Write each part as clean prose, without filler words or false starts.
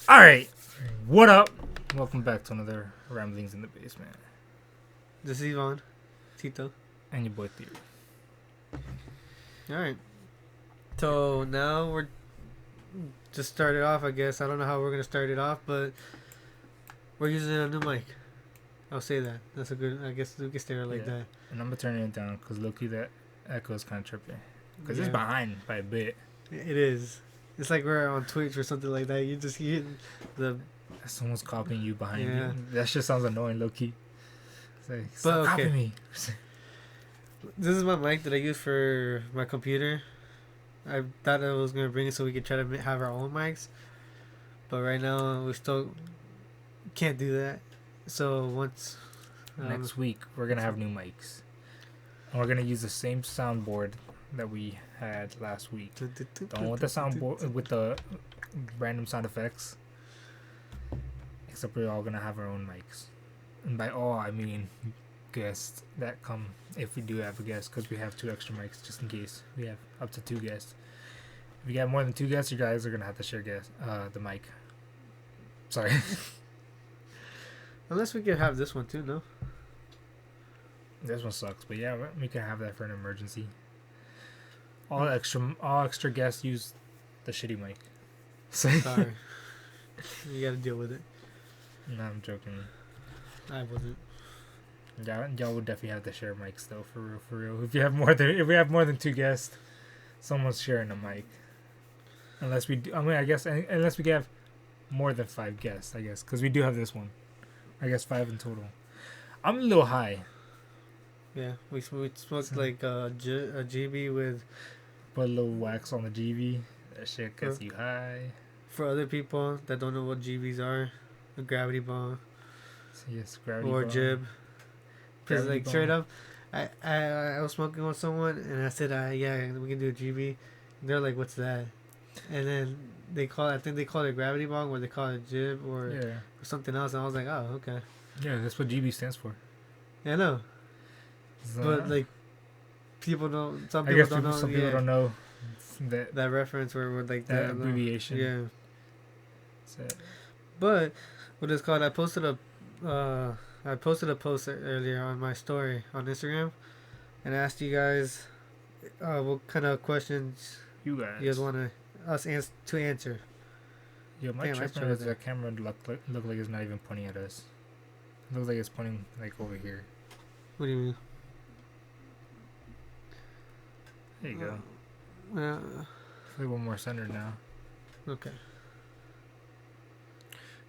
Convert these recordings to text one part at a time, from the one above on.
All right, what up? Welcome back to another Ramblings in the Basement. This is Ivan, Tito. And your boy Theory. All right. So now we're just started off. I guess I don't know how we're gonna start it off, but we're using a new mic. I'll say that. That's a good. I guess we can start it like that. And I'm gonna turn it down because low-key that echo is kind of trippy. Because it's Yeah. behind by a bit. It is. It's like we're on Twitch or something like that. You just hear the. Someone's copying you behind Yeah. you. That shit sounds annoying, low-key. It's like, But stop okay. copying me. This is my mic that I use for my computer. I thought I was gonna bring it so we could try to have our own mics, but right now we still can't do that. So once Next week, we're gonna have new mics. And we're gonna use the same soundboard that we had last week. The one with the soundboard with the random sound effects. Except we're all gonna have our own mics. And by all I mean guests that come if we do have a guest, because we have 2 extra mics just in case we have up to 2 guests. If you got more than 2 guests, you guys are gonna have to share the mic. Sorry. unless we could have this one too, no? This one sucks, but yeah, we can have that for an emergency. All extra guests use the shitty mic. Sorry, you gotta deal with it. No, I'm joking. I wasn't. Y'all would definitely have to share mics though, for real. If we have more than 2 guests, someone's sharing a mic. Unless we, I guess unless we have more than 5 guests, I guess, because we do have this one. I guess 5 in total. I'm a little high. Yeah, we smoked like a GB with. Put a little wax on the GB. That shit gets you high. For other people that don't know what GBs are, a gravity bomb So yes, gravity or bomb. jib. Because Gravity like straight bomb. up, I was smoking with someone and I said yeah, we can do a GB. And they're like, what's that? And then I think they call it gravity bomb, or they call it jib or something else. And I was like, oh, okay. Yeah, that's what GB stands for. Yeah, I know. So, But like, people don't. Some I people guess don't know. some people don't know that reference where we're like that abbreviation. Yeah. So, But what it's called? I posted a post earlier on my story on Instagram, and asked you guys what kind of questions you guys. you guys want us to answer. Yo, my Damn, I tripping tried is that. that camera look like it's not even pointing at us. It looks like it's pointing like over here. What do you mean? There you go. It's like one more centered now. Okay.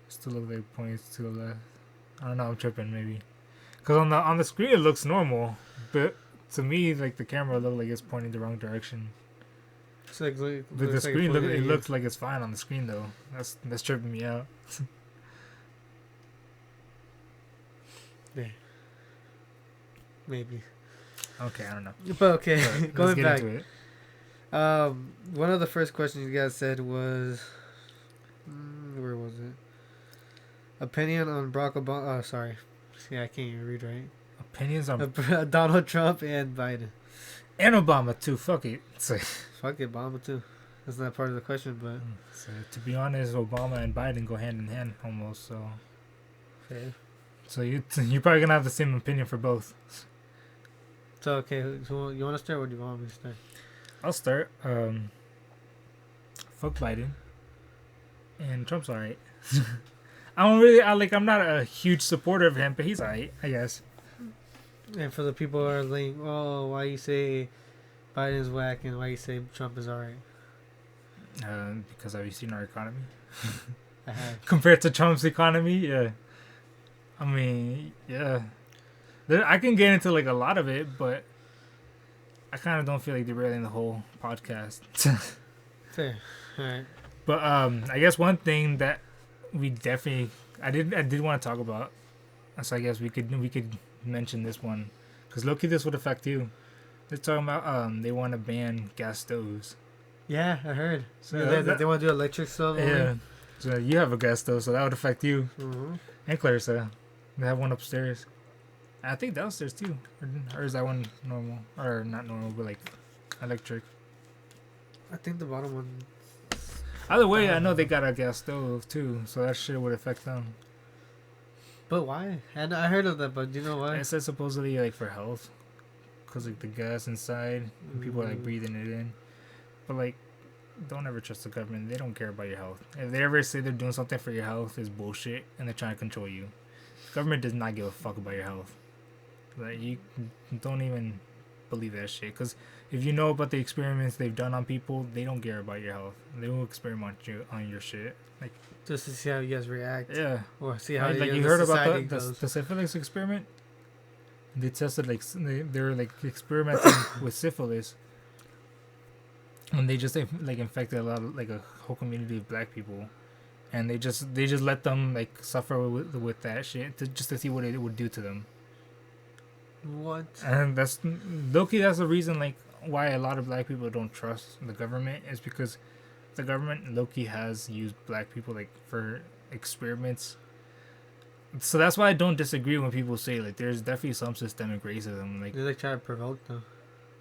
Still look like it points to the left. I don't know. I'm tripping maybe. Cause on the screen it looks normal, but to me like the camera look like it's pointing the wrong direction. It's like, But the screen looks like it's fine on the screen though. That's tripping me out. Yeah. Maybe. Okay, I don't know. But okay, But let's going get back. into it. One of the first questions you guys said was, where was it? Opinion on Barack Obama. Oh, sorry. Yeah, I can't even read right. Opinions on Donald Trump and Biden. and Obama too. Fuck it. So, Fuck it, Obama too. That's not part of the question, but to be honest, Obama and Biden go hand in hand almost. So, okay. so you're probably gonna have the same opinion for both. So okay, so you want to start? Or do you want me to start? I'll start. Fuck Biden. And Trump's alright. I'm not a huge supporter of him, but he's alright, I guess. And for the people who are like, oh, why you say Biden's whack and why you say Trump is alright? Because have you seen our economy? I have. Compared to Trump's economy, yeah. I mean, yeah. I can get into like a lot of it, but I kind of don't feel like derailing the whole podcast. Fair. All right. But I guess one thing that we definitely I did want to talk about, so I guess we could mention this one, because low-key this would affect you. They're talking about they want to ban gas stoves. Yeah, I heard. So They want to do electric stuff. yeah. So you have a gas stove, so that would affect you Mm-hmm. and Clarissa. They have one upstairs. I think downstairs too, or is that one normal or not normal, but like electric? I think the bottom one. Either way, I know they got a gas stove too, so that shit would affect them. But why? And I heard of that, but you know why? It says supposedly like for health, cause like the gas inside, and people are like breathing it in. But like, don't ever trust the government. They don't care about your health. If they ever say they're doing something for your health, it's bullshit, and they're trying to control you. The government does not give a fuck about your health. Like, you don't even believe that shit, cause if you know about the experiments they've done on people, they don't care about your health. They will experiment on your shit. Like, just to see how you guys react. Yeah. Or see how like you heard about the syphilis experiment? They tested like they were like experimenting with syphilis, and they just like infected a lot of like a whole community of black people, and they just let them like suffer with that shit just to see what it would do to them. What? And that's low-key, that's the reason like why a lot of black people don't trust the government, is because the government low-key has used black people like for experiments. So that's why I don't disagree when people say like there's definitely some systemic racism. Like they like try to provoke them.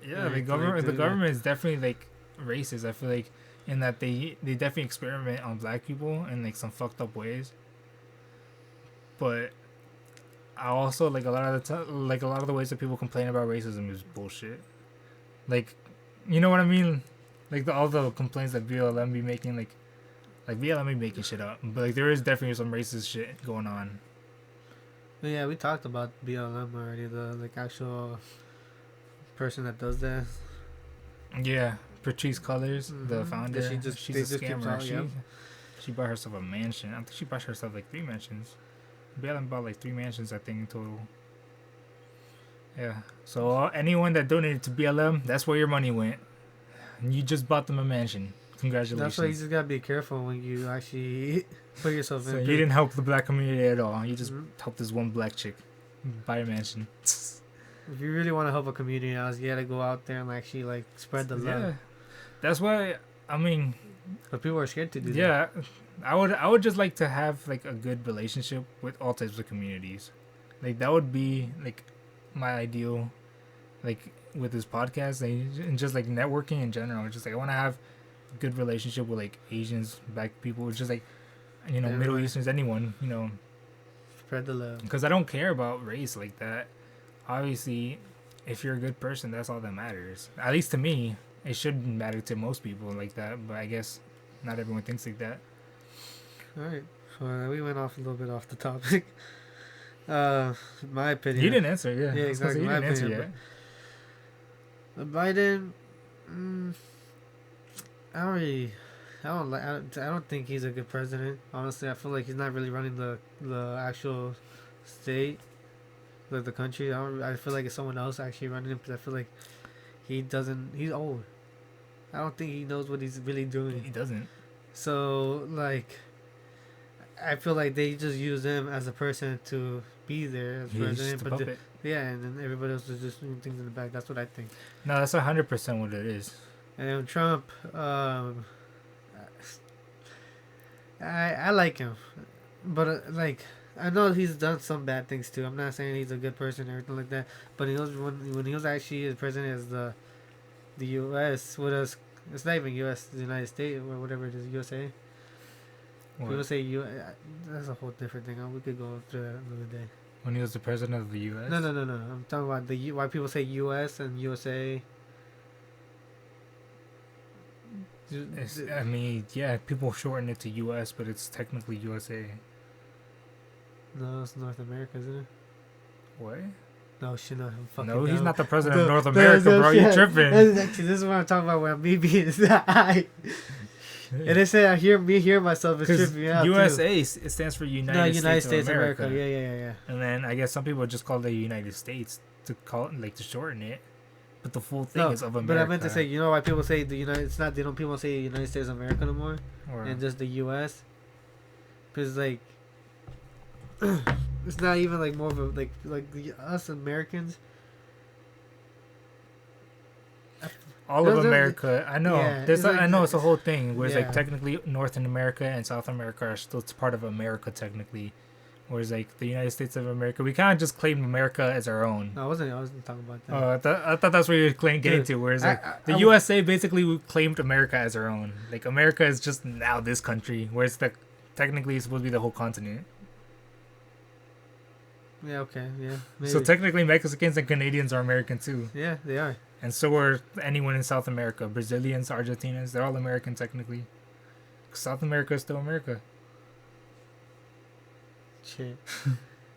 Yeah, the government is definitely like racist. I feel like in that they definitely experiment on black people in like some fucked up ways. But I also like a lot of the ways that people complain about racism is bullshit. Like, you know what I mean? Like all the complaints that BLM be making, like BLM be making shit up. But like there is definitely some racist shit going on. Yeah, we talked about BLM already. The like actual person that does that. Yeah, Patrice Cullors, the founder. She's a scammer. She bought herself a mansion. I think she bought herself like 3 mansions. BLM bought like 3 mansions, I think, in total. Yeah. So anyone that donated to BLM, that's where your money went. And you just bought them a mansion. Congratulations. That's why you just gotta be careful when you actually put yourself in. So you didn't help the black community at all. You just helped this one black chick buy a mansion. If you really want to help a community out, you gotta go out there and actually like spread the love. Yeah. That's why, I mean, but people are scared to do that. Yeah, I would just like to have like a good relationship with all types of communities. Like that would be like my ideal, like with this podcast and just like networking in general. Just like I want to have a good relationship with like Asians, black people, just like Middle Easterns, anyone, Spread the love. Because I don't care about race like that. Obviously, if you're a good person, that's all that matters. At least to me. It shouldn't matter to most people like that, but I guess not everyone thinks like that. Alright, so we went off a little bit off the topic. My opinion. You didn't answer, yeah. Yeah, exactly. You my didn't opinion. answer But Biden, I don't think he's a good president. Honestly, I feel like he's not really running the actual state, like the country. I feel like it's someone else actually running it, because I feel like he's old. I don't think he knows what he's really doing. He doesn't. So, like, I feel like they just use him as a person to be there as president. But and then everybody else is just doing things in the back. That's what I think. No, that's 100% what it is. And then Trump, I like him. But, like, I know he's done some bad things, too. I'm not saying he's a good person or anything like that. But he was when he was actually the president as the U.S. with us. It's not even U.S. The United States or whatever it is. USA. What? People say that's a whole different thing. We could go through that another day. When he was the president of the U.S. No. I'm talking about why people say U.S. and USA. I mean, yeah, people shorten it to U.S., but it's technically USA. No, it's North America, isn't it? What? No, shit, no. No, he's not the president of North America, bro. You tripping. Actually, this is what I'm talking about when me being high. And they say I hear myself is tripping out. USA, it stands for United States of America. Yeah. And then I guess some people just call it the United States to call it, like, to shorten it. But the full thing is of America. But I meant to say, you know why people say the United? It's not. They don't. People say United States of America no more, and just the U.S. Because like. It's not even like more of a like us Americans. All of America, I know. Yeah, I know it's a whole thing where it's like technically North America and South America are still part of America technically, Whereas like the United States of America, we kind of just claim America as our own. No, I wasn't talking about that. Oh, I thought that's what you were getting to. Whereas like the USA basically claimed America as our own. Like America is just now this country, whereas technically it's supposed to be the whole continent. Yeah. Okay. Yeah. Maybe. So technically Mexicans and Canadians are American too. Yeah, they are. And so are anyone in South America. Brazilians, Argentinians, they're all American technically. South America is still America. Shit.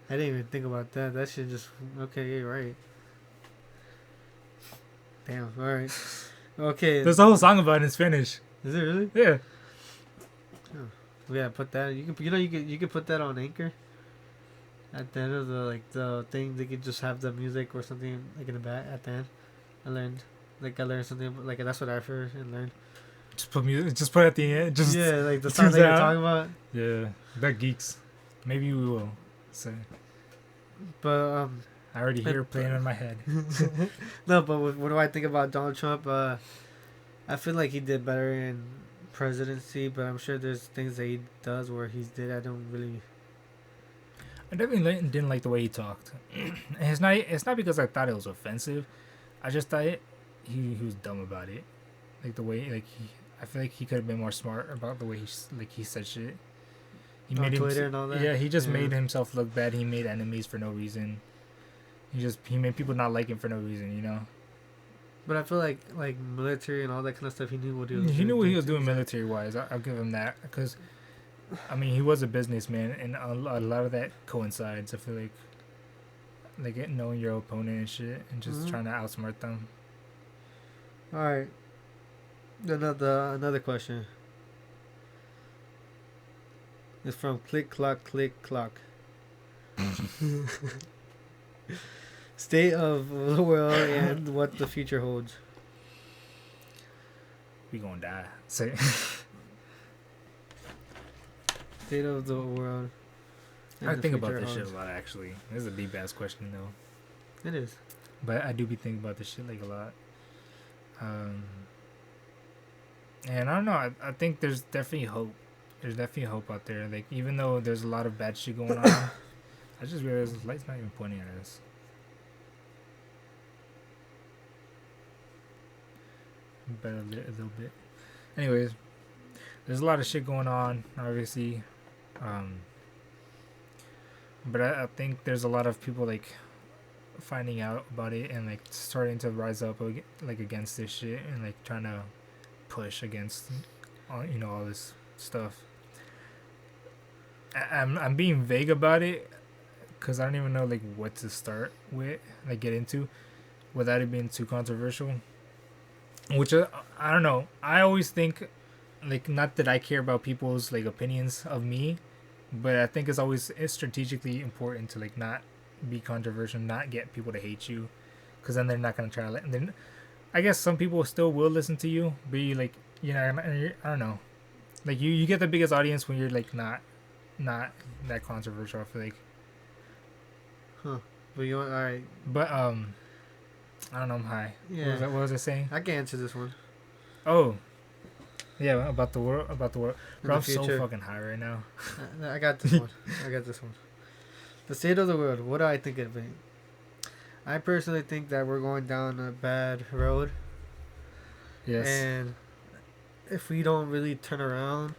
I didn't even think about that. That shit just... Okay, yeah, you're right. Damn, alright. Okay. There's a whole song about it in Spanish. Is it really? Yeah. Oh. Yeah, put that... You can put that on Anchor. At the end of the thing, they could just have the music or something like in the back at the end. I learned something like that's what I heard and learned. Just put music. Just put it at the end. Just yeah, like the song that you're talking about. Yeah, that geeks. Maybe we will. So. But I already hear it playing in my head. No, but what do I think about Donald Trump? I feel like he did better in presidency, but I'm sure there's things that he does where he did. I don't really. I definitely didn't like the way he talked. It's not because I thought it was offensive. I just thought he was dumb about it. Like the way I feel like he could have been more smart about the way he said shit. He on made Twitter and all that. Yeah, he just made himself look bad. He made enemies for no reason. He made people not like him for no reason, you know. But I feel like military and all that kind of stuff. He knew what he was doing. He knew what he was doing military wise. I'll give him that because, I mean, he was a businessman, and a lot of that coincides. I feel like knowing your opponent and shit, and just trying to outsmart them. All right. Another question. It's from Click Clock. State of the world and what the future holds. We gonna die. Say. State of the world. I think about this shit a lot. Actually, this is a deep ass question though. It is. But I do be thinking about this shit like a lot. And I don't know. I think there's definitely hope. There's definitely hope out there. Like even though there's a lot of bad shit going on, I just realized the light's not even pointing at us. But a little bit. Anyways, there's a lot of shit going on, obviously. But I think there's a lot of people like finding out about it and like starting to rise up like against this shit and like trying to push against all this stuff. I'm being vague about it because I don't even know like what to start with, like get into, without it being too controversial. Which I don't know. I always think, like, not that I care about people's like opinions of me, but I think it's strategically important to like not be controversial, not get people to hate you, because then they're not gonna try to. Then I guess some people still will listen to you, but you like I don't know, like you get the biggest audience when you're like not that controversial. I feel like. Huh. But you want alright. But I don't know. I'm high. Yeah. What was I saying? I can answer this one. Oh. Yeah, about the world. Bro, I'm so fucking high right now. I got this one. The state of the world. What do I think of it? I personally think that we're going down a bad road. Yes. And if we don't really turn around,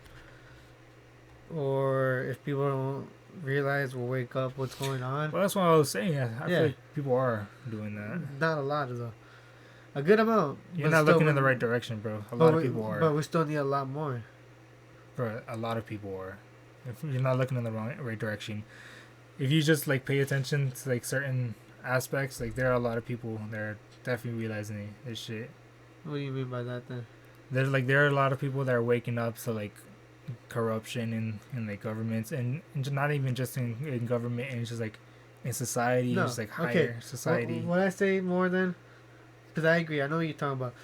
or if people don't realize or wake up what's going on. Well, that's what I was saying. I feel like people are doing that. Not a lot, though. A good amount. You're not looking in the right direction, bro. A lot of people are. But we still need a lot more. Bro, a lot of people are. If you're not looking in the right direction, if you just like pay attention to like certain aspects, like there are a lot of people that are definitely realizing this shit. What do you mean by that then? There are a lot of people that are waking up to like corruption in like governments and not even just in government and just like in society, just like higher society. What I say more then, because I agree, I know what you're talking about.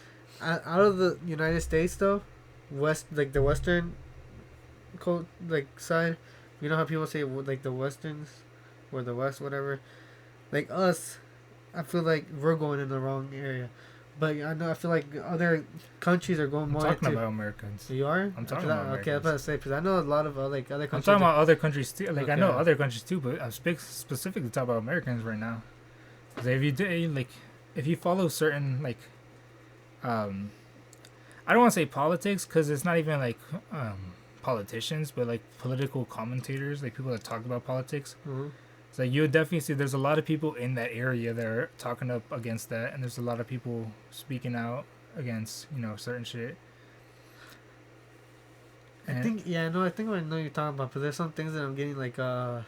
Out of the United States though, the Western side, you know how people say like the Westerns or the West, whatever, like us, I feel like we're going in the wrong area. But I know I feel like other countries are going I'm more talking into. about Americans. You are? I'm talking about Okay, I was Americans. about to say because I know a lot of other countries. I'm talking about other countries too. Like I know Okay. other countries too, but I'm specifically talking about Americans right now. 'Cause if you do, like, if you follow certain like, I don't want to say politics because it's not even like politicians, but like political commentators, like people that talk about politics. Mm-hmm. So you'll definitely see there's a lot of people in that area that are talking up against that, and there's a lot of people speaking out against certain shit. I think I know I know you're talking about, but there's some things that I'm getting like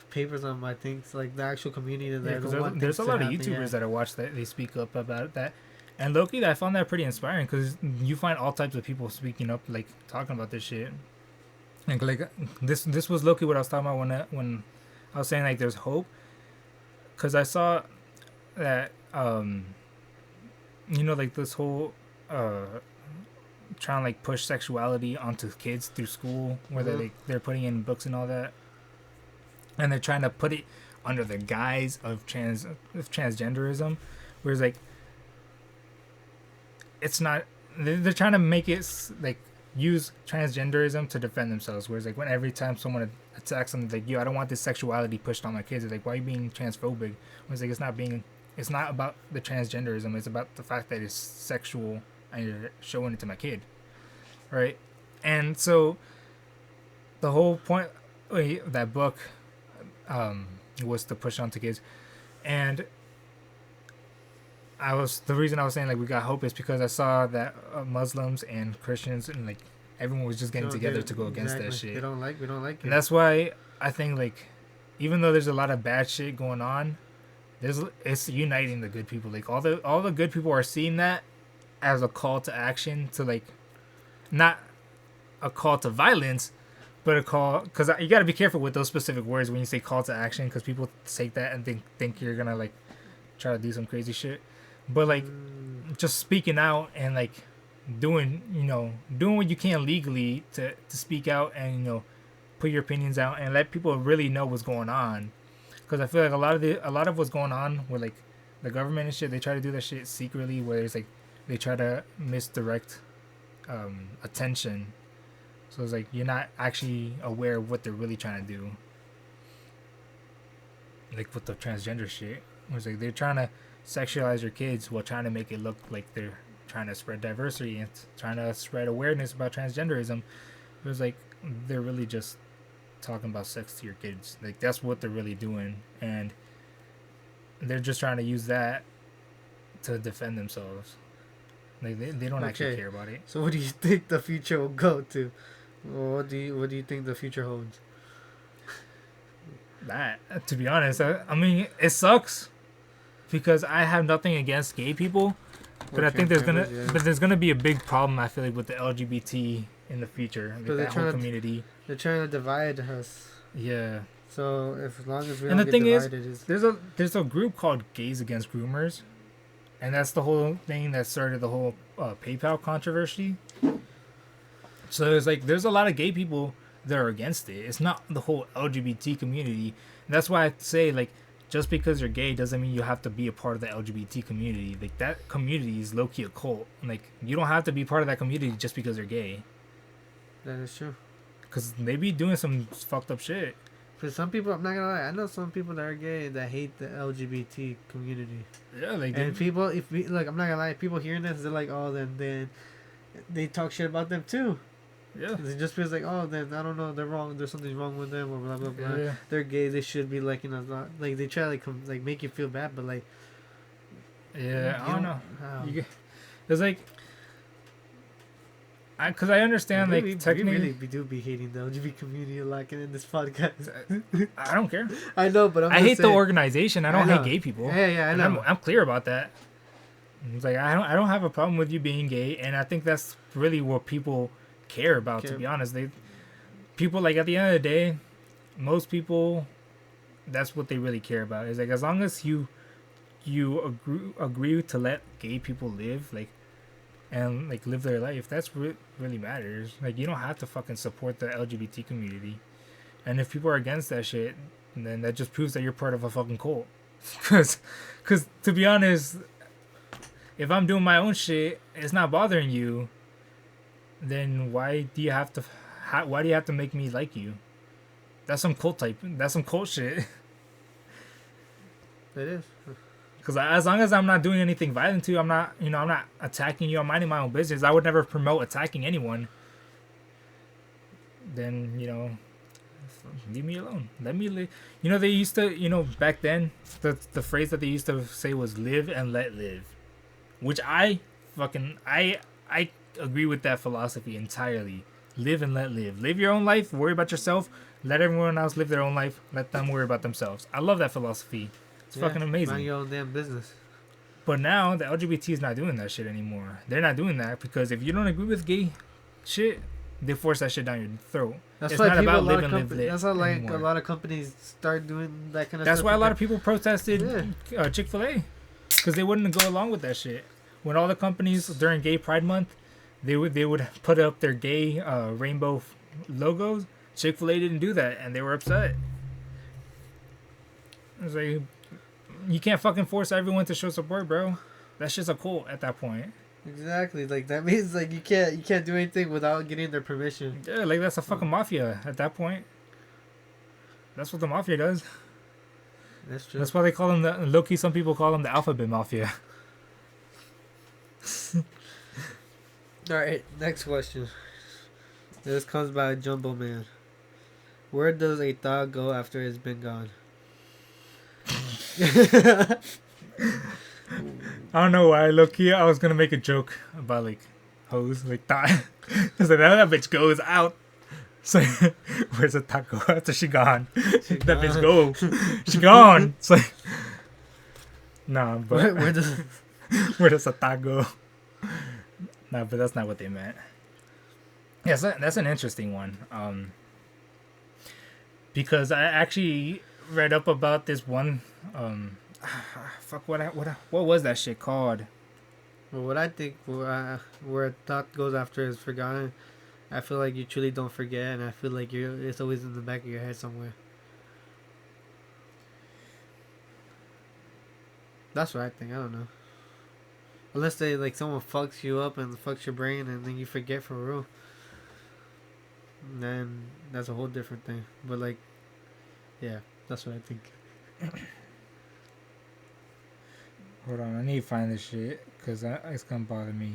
papers on my things like the actual community that Yeah, don't because want there's a things to lot of happen, YouTubers yeah. that I watch that they speak up about that, and Loki, I found that pretty inspiring because you find all types of people speaking up, like talking about this shit. Like this was Loki what I was talking about when I was saying like there's hope, because I saw that like this whole trying to like push sexuality onto kids through school where they're putting in books and all that, and they're trying to put it under the guise of transgenderism, whereas like it's not. They're trying to make it like use transgenderism to defend themselves, whereas like when every time someone attacks them, like, yo, I don't want this sexuality pushed on my kids, it's like, why are you being transphobic? Whereas like it's not about the transgenderism, it's about the fact that it's sexual and you're showing it to my kid, right? And so the whole point of that book was to push onto kids, and the reason I was saying like we got hope is because I saw that Muslims and Christians and like everyone was just getting together to go against that shit. We don't like it. And that's why I think like even though there's a lot of bad shit going on, it's uniting the good people. Like all the good people are seeing that as a call to action, to like not a call to violence, but a call, because you got to be careful with those specific words when you say call to action, because people take that and think you're gonna like try to do some crazy shit. But like just speaking out and like doing what you can legally to speak out and put your opinions out and let people really know what's going on. Because I feel like a lot of what's going on with like the government and shit, they try to do that shit secretly, where it's like they try to misdirect attention. So it's like you're not actually aware of what they're really trying to do. Like with the transgender shit, it's like they're trying to sexualize your kids while trying to make it look like they're trying to spread diversity and trying to spread awareness about transgenderism. It was like they're really just talking about sex to your kids. Like that's what they're really doing, and they're just trying to use that to defend themselves. Like they don't actually care about it. So what do you think the future will go to? What do you think the future holds? That, to be honest, I mean it sucks because I have nothing against gay people, but I think there's gonna be a big problem, I feel like, with the LGBT in the future, like that whole community. They're trying to divide us. Yeah. So as long as we and don't the thing get divided, there's a group called Gays Against Groomers, and that's the whole thing that started the whole PayPal controversy. So there's a lot of gay people that are against it. It's not the whole LGBT community. And that's why I say like just because you're gay doesn't mean you have to be a part of the LGBT community. Like that community is low key a cult. Like you don't have to be part of that community just because you're gay. That is true. Cause they be doing some fucked up shit. For some people, I'm not gonna lie, I know some people that are gay that hate the LGBT community. Yeah, like and people, I'm not gonna lie, people hearing this, they're like, oh, then they talk shit about them too. Yeah. It just feels like, oh, then I don't know, they're wrong. There's something wrong with them, or blah blah blah. Yeah. They're gay. They should be like like they try to like make you feel bad, but like. Yeah, I don't know. It's like. Because I understand, we technically... We do be hating the LGBT community a lot in this podcast. I don't care. I know, but I hate the organization. I don't hate gay people. Yeah, I know. I'm clear about that. It's like, I don't have a problem with you being gay, and I think that's really what people care about, to be honest. People, like, at the end of the day, most people, that's what they really care about. It's like, as long as you agree to let gay people live, like, and like live their life, that's what really matters. Like you don't have to fucking support the LGBT community, and if people are against that shit, then that just proves that you're part of a fucking cult. Cause to be honest, if I'm doing my own shit, it's not bothering you. Then why do you have to? Why do you have to make me like you? That's some cult type. That's some cult shit. It is. Because as long as I'm not doing anything violent to you, I'm not, I'm not attacking you. I'm minding my own business. I would never promote attacking anyone. Then, leave me alone. Let me live. They used to, back then, the phrase that they used to say was live and let live. Which I agree with that philosophy entirely. Live and let live. Live your own life. Worry about yourself. Let everyone else live their own life. Let them worry about themselves. I love that philosophy. It's fucking amazing. Mind your own damn business. But now the LGBT is not doing that shit anymore. They're not doing that because if you don't agree with gay shit, they force that shit down your throat. That's it's why not about live and live lit. That's why anymore. a lot of companies start doing that kind of That's stuff. why a lot of people protested Chick-fil-A because they wouldn't go along with that shit. When all the companies during Gay Pride Month, they would put up their gay rainbow logos. Chick-fil-A didn't do that, and they were upset. It was like, you can't fucking force everyone to show support, bro. That's just a cult at that point. Exactly. Like that means like you can't do anything without getting their permission. Yeah, like that's a fucking mafia at that point. That's what the mafia does. That's true. That's why they call them low-key. Some people call them the alphabet mafia. All right, next question. This comes by Jumbo Man. Where does a thought go after it's been gone? I don't know why, low-key, I was gonna make a joke about like hoes, like thought. It's like that bitch goes out. So where's the thought go after she gone? That bitch go. She gone. It's like nah, but where does where does the thought go? Nah, but that's not what they meant. Yeah, so that's an interesting one. Because I actually read up about this one. What was that shit called? Well, what I think where a thought goes after is forgotten. I feel like you truly don't forget, and I feel like it's always in the back of your head somewhere. That's what I think. I don't know. Unless someone fucks you up and fucks your brain, and then you forget for real. Then that's a whole different thing. But yeah, that's what I think. Hold on, I need to find this shit because it's gonna bother me.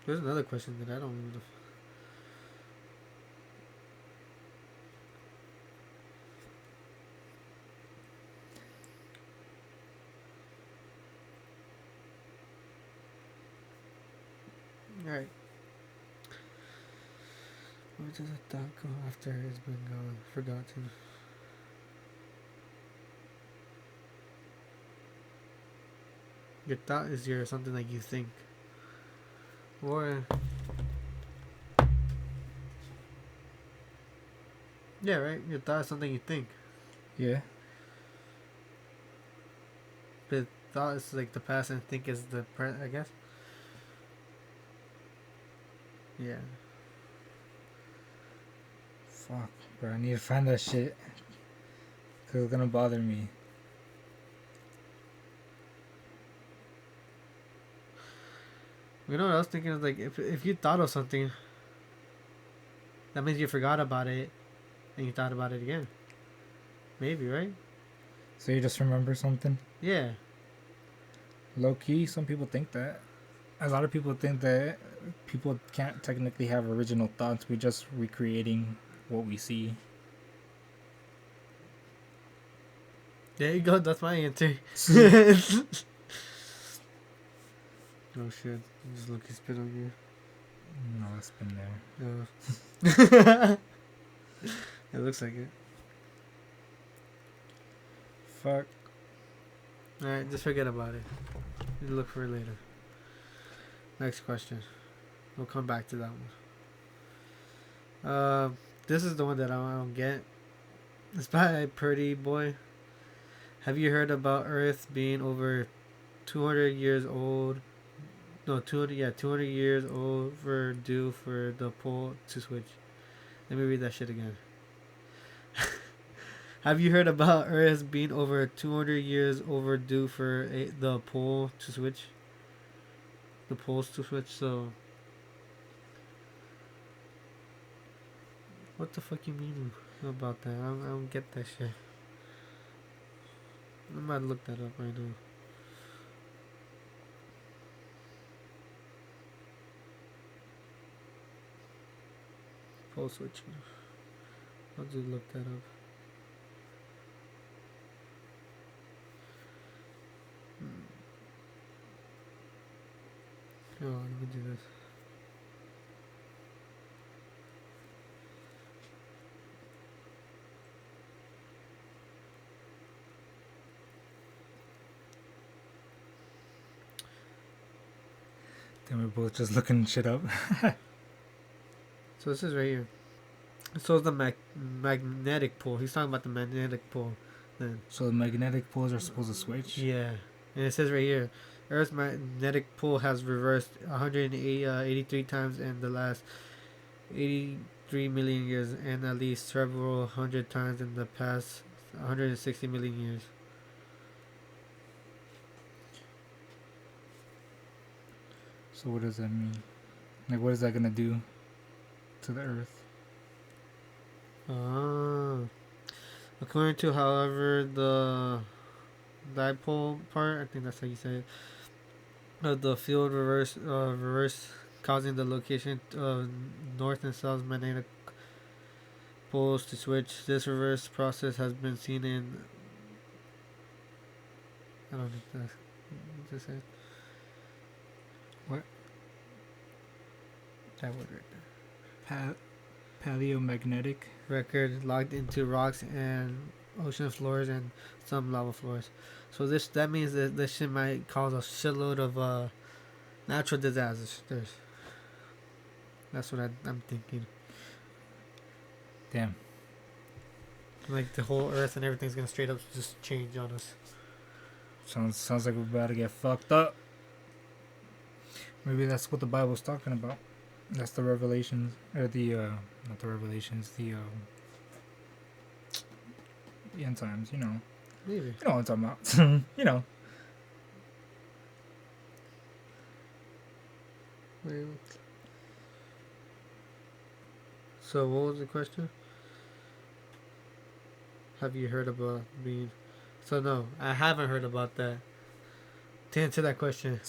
There's another question that I don't know. Alright. Where does a thought go after it's been gone? Forgotten. Your thought is something like you think. Or yeah, right? Your thought is something you think. Yeah. The thought is like the past and think is the present, I guess. Yeah. Fuck, bro. I need to find that shit. Because it's gonna bother me. You know what I was thinking is if you thought of something, that means you forgot about it and you thought about it again. Maybe, right? So you just remember something? Yeah. Low key, some people think that. A lot of people think that people can't technically have original thoughts. We're just recreating what we see. There you go. That's my answer. Oh shit! Just look, he spit on you. No, it's been there. No. It looks like it. Fuck. Alright, just forget about it. You look for it later. Next question. We'll come back to that one. This is the one that I don't get. It's by Purdy Boy. Have you heard about Earth being over 200 years old? No, 200 years overdue for the pole to switch. Let me read that shit again. Have you heard about Earth being over 200 years overdue for the pole to switch? The poles to switch. So, what the fuck you mean about that? I don't get that shit. I'm about to look that up right now. Pole switching. I'll just look that up. Oh, let me do this. Then we're both just looking shit up. So this is right here. So is the magnetic pole. He's talking about the magnetic pole. Then. So the magnetic poles are supposed to switch? Yeah. And it says right here, Earth's magnetic pole has reversed 183 times in the last 83 million years, and at least several hundred times in the past 160 million years. So what does that mean? Like, what is that gonna do to the Earth? According to, however, the dipole part, I think that's how you say it, of the field reverse causing the location of north and south magnetic poles to switch. This reverse process has been seen in, I don't think that's just it. What? That word right there. Paleomagnetic Record logged into rocks and ocean floors and some lava floors. So that means that this shit might cause a shitload of natural disasters. That's what I'm thinking. Damn. Like the whole Earth and everything's gonna straight up just change on us. Sounds like we're about to get fucked up. Maybe that's what the Bible's talking about. That's the Revelations, or not the Revelations, the end times, you know. Maybe. You know what I'm talking about. You know. Maybe. So what was the question? Have you heard about being... So no, I haven't heard about that. To answer that question.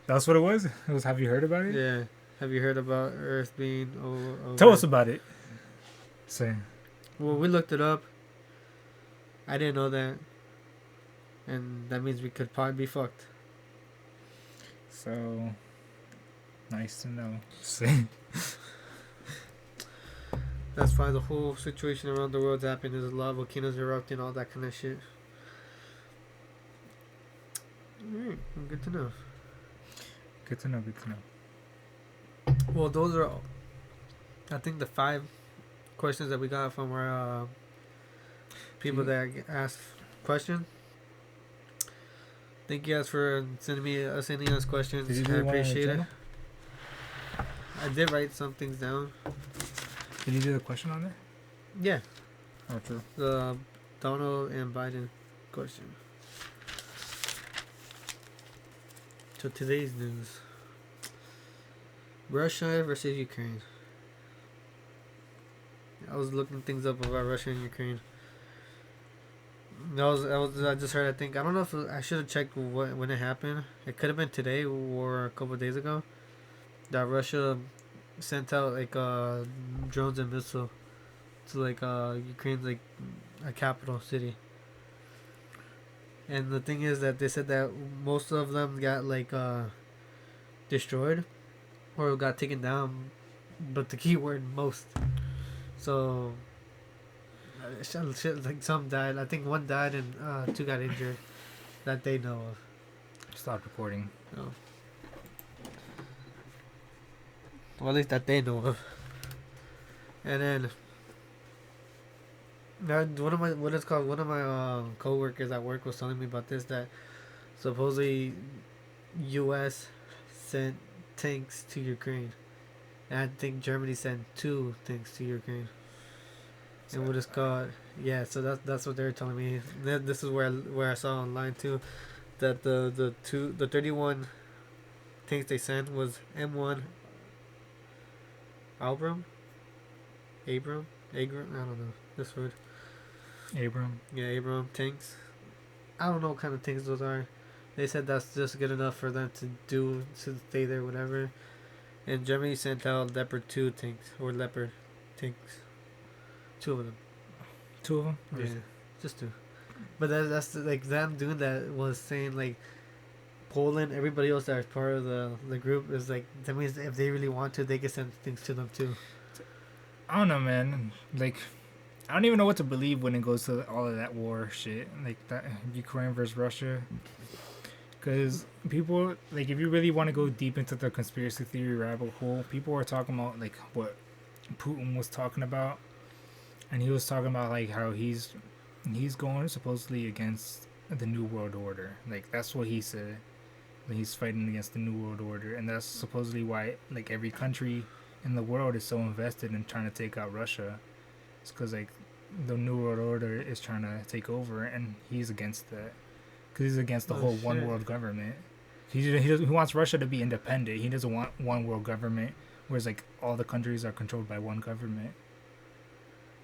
That's what it was? It was, have you heard about it? Yeah. Have you heard about Earth being over? Tell us about it. Say. Well, we looked it up. I didn't know that. And that means we could probably be fucked. So, nice to know. Say. That's why the whole situation around the world's happening. There's a lot of volcanoes erupting, all that kind of shit. Alright, good to know. Good to know, good to know. Well, those are all, I think, the 5 questions that we got from our people that asked questions. Thank you guys for sending us questions. Did you I do one on your appreciate it. journal? I did write some things down. Did you do the question on there? Yeah, Oh, true. the Donald and Biden question. So today's news: Russia versus Ukraine. I was looking things up about Russia and Ukraine. I just heard. I think I don't know if I should have checked when it happened. It could have been today or a couple of days ago. That Russia sent out like drones and missiles to like Ukraine's like a capital city. And the thing is that they said that most of them got like destroyed or got taken down, but the key word most. So like some died. I think 1 died and 2 got injured that they know of. Stop recording. Oh. Well, at least that they know of. And then one of my coworkers at work was telling me about this, that supposedly U.S. sent tanks to Ukraine, and I think Germany sent 2 tanks to Ukraine. and we'll just call it. Yeah, so that's what they're telling me. This is where I saw online too, that the 31 tanks they sent was M1 Abram, I don't know this word. Abram. Yeah, Abram tanks. I don't know what kind of tanks those are. They said that's just good enough for them to stay there, whatever. And Germany sent out Leopard 2 tanks or Leopard tanks, 2 of them. 2 of them. Yeah, just 2. But that's like them doing that was saying like Poland, everybody else that is part of the group is like that means if they really want to, they can send things to them too. I don't know, man. Like, I don't even know what to believe when it goes to all of that war shit, like that Ukraine versus Russia. Because people, like, if you really want to go deep into the conspiracy theory rabbit hole, people are talking about like what Putin was talking about, and he was talking about like how he's going supposedly against the New World Order. Like, that's what he said. He's fighting against the New World Order, and that's supposedly why like every country in the world is so invested in trying to take out Russia. It's because like the New World Order is trying to take over, and he's against that. Because he's against the whole one world government. He wants Russia to be independent. He doesn't want one world government, whereas like all the countries are controlled by one government.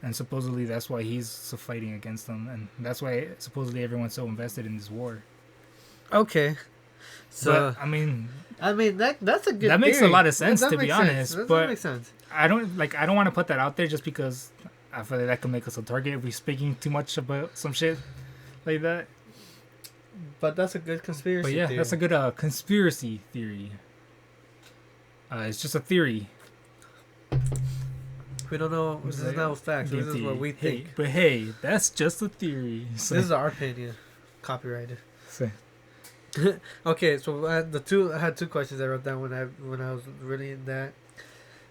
And supposedly that's why he's fighting against them, and that's why supposedly everyone's so invested in this war. Okay, so but, I mean that's a good. That makes theory. a lot of sense, to be sense. honest. That but makes sense. I don't want to put that out there just because I feel like that could make us a target if we're speaking too much about some shit like that. But that's a good conspiracy. But yeah, theory. that's a good conspiracy theory. It's just a theory. We don't know. This is not facts. This is what we think. But hey, that's just a theory. So. This is our opinion. Copyrighted. So. Okay, so I had 2 questions I wrote down when I was reading that.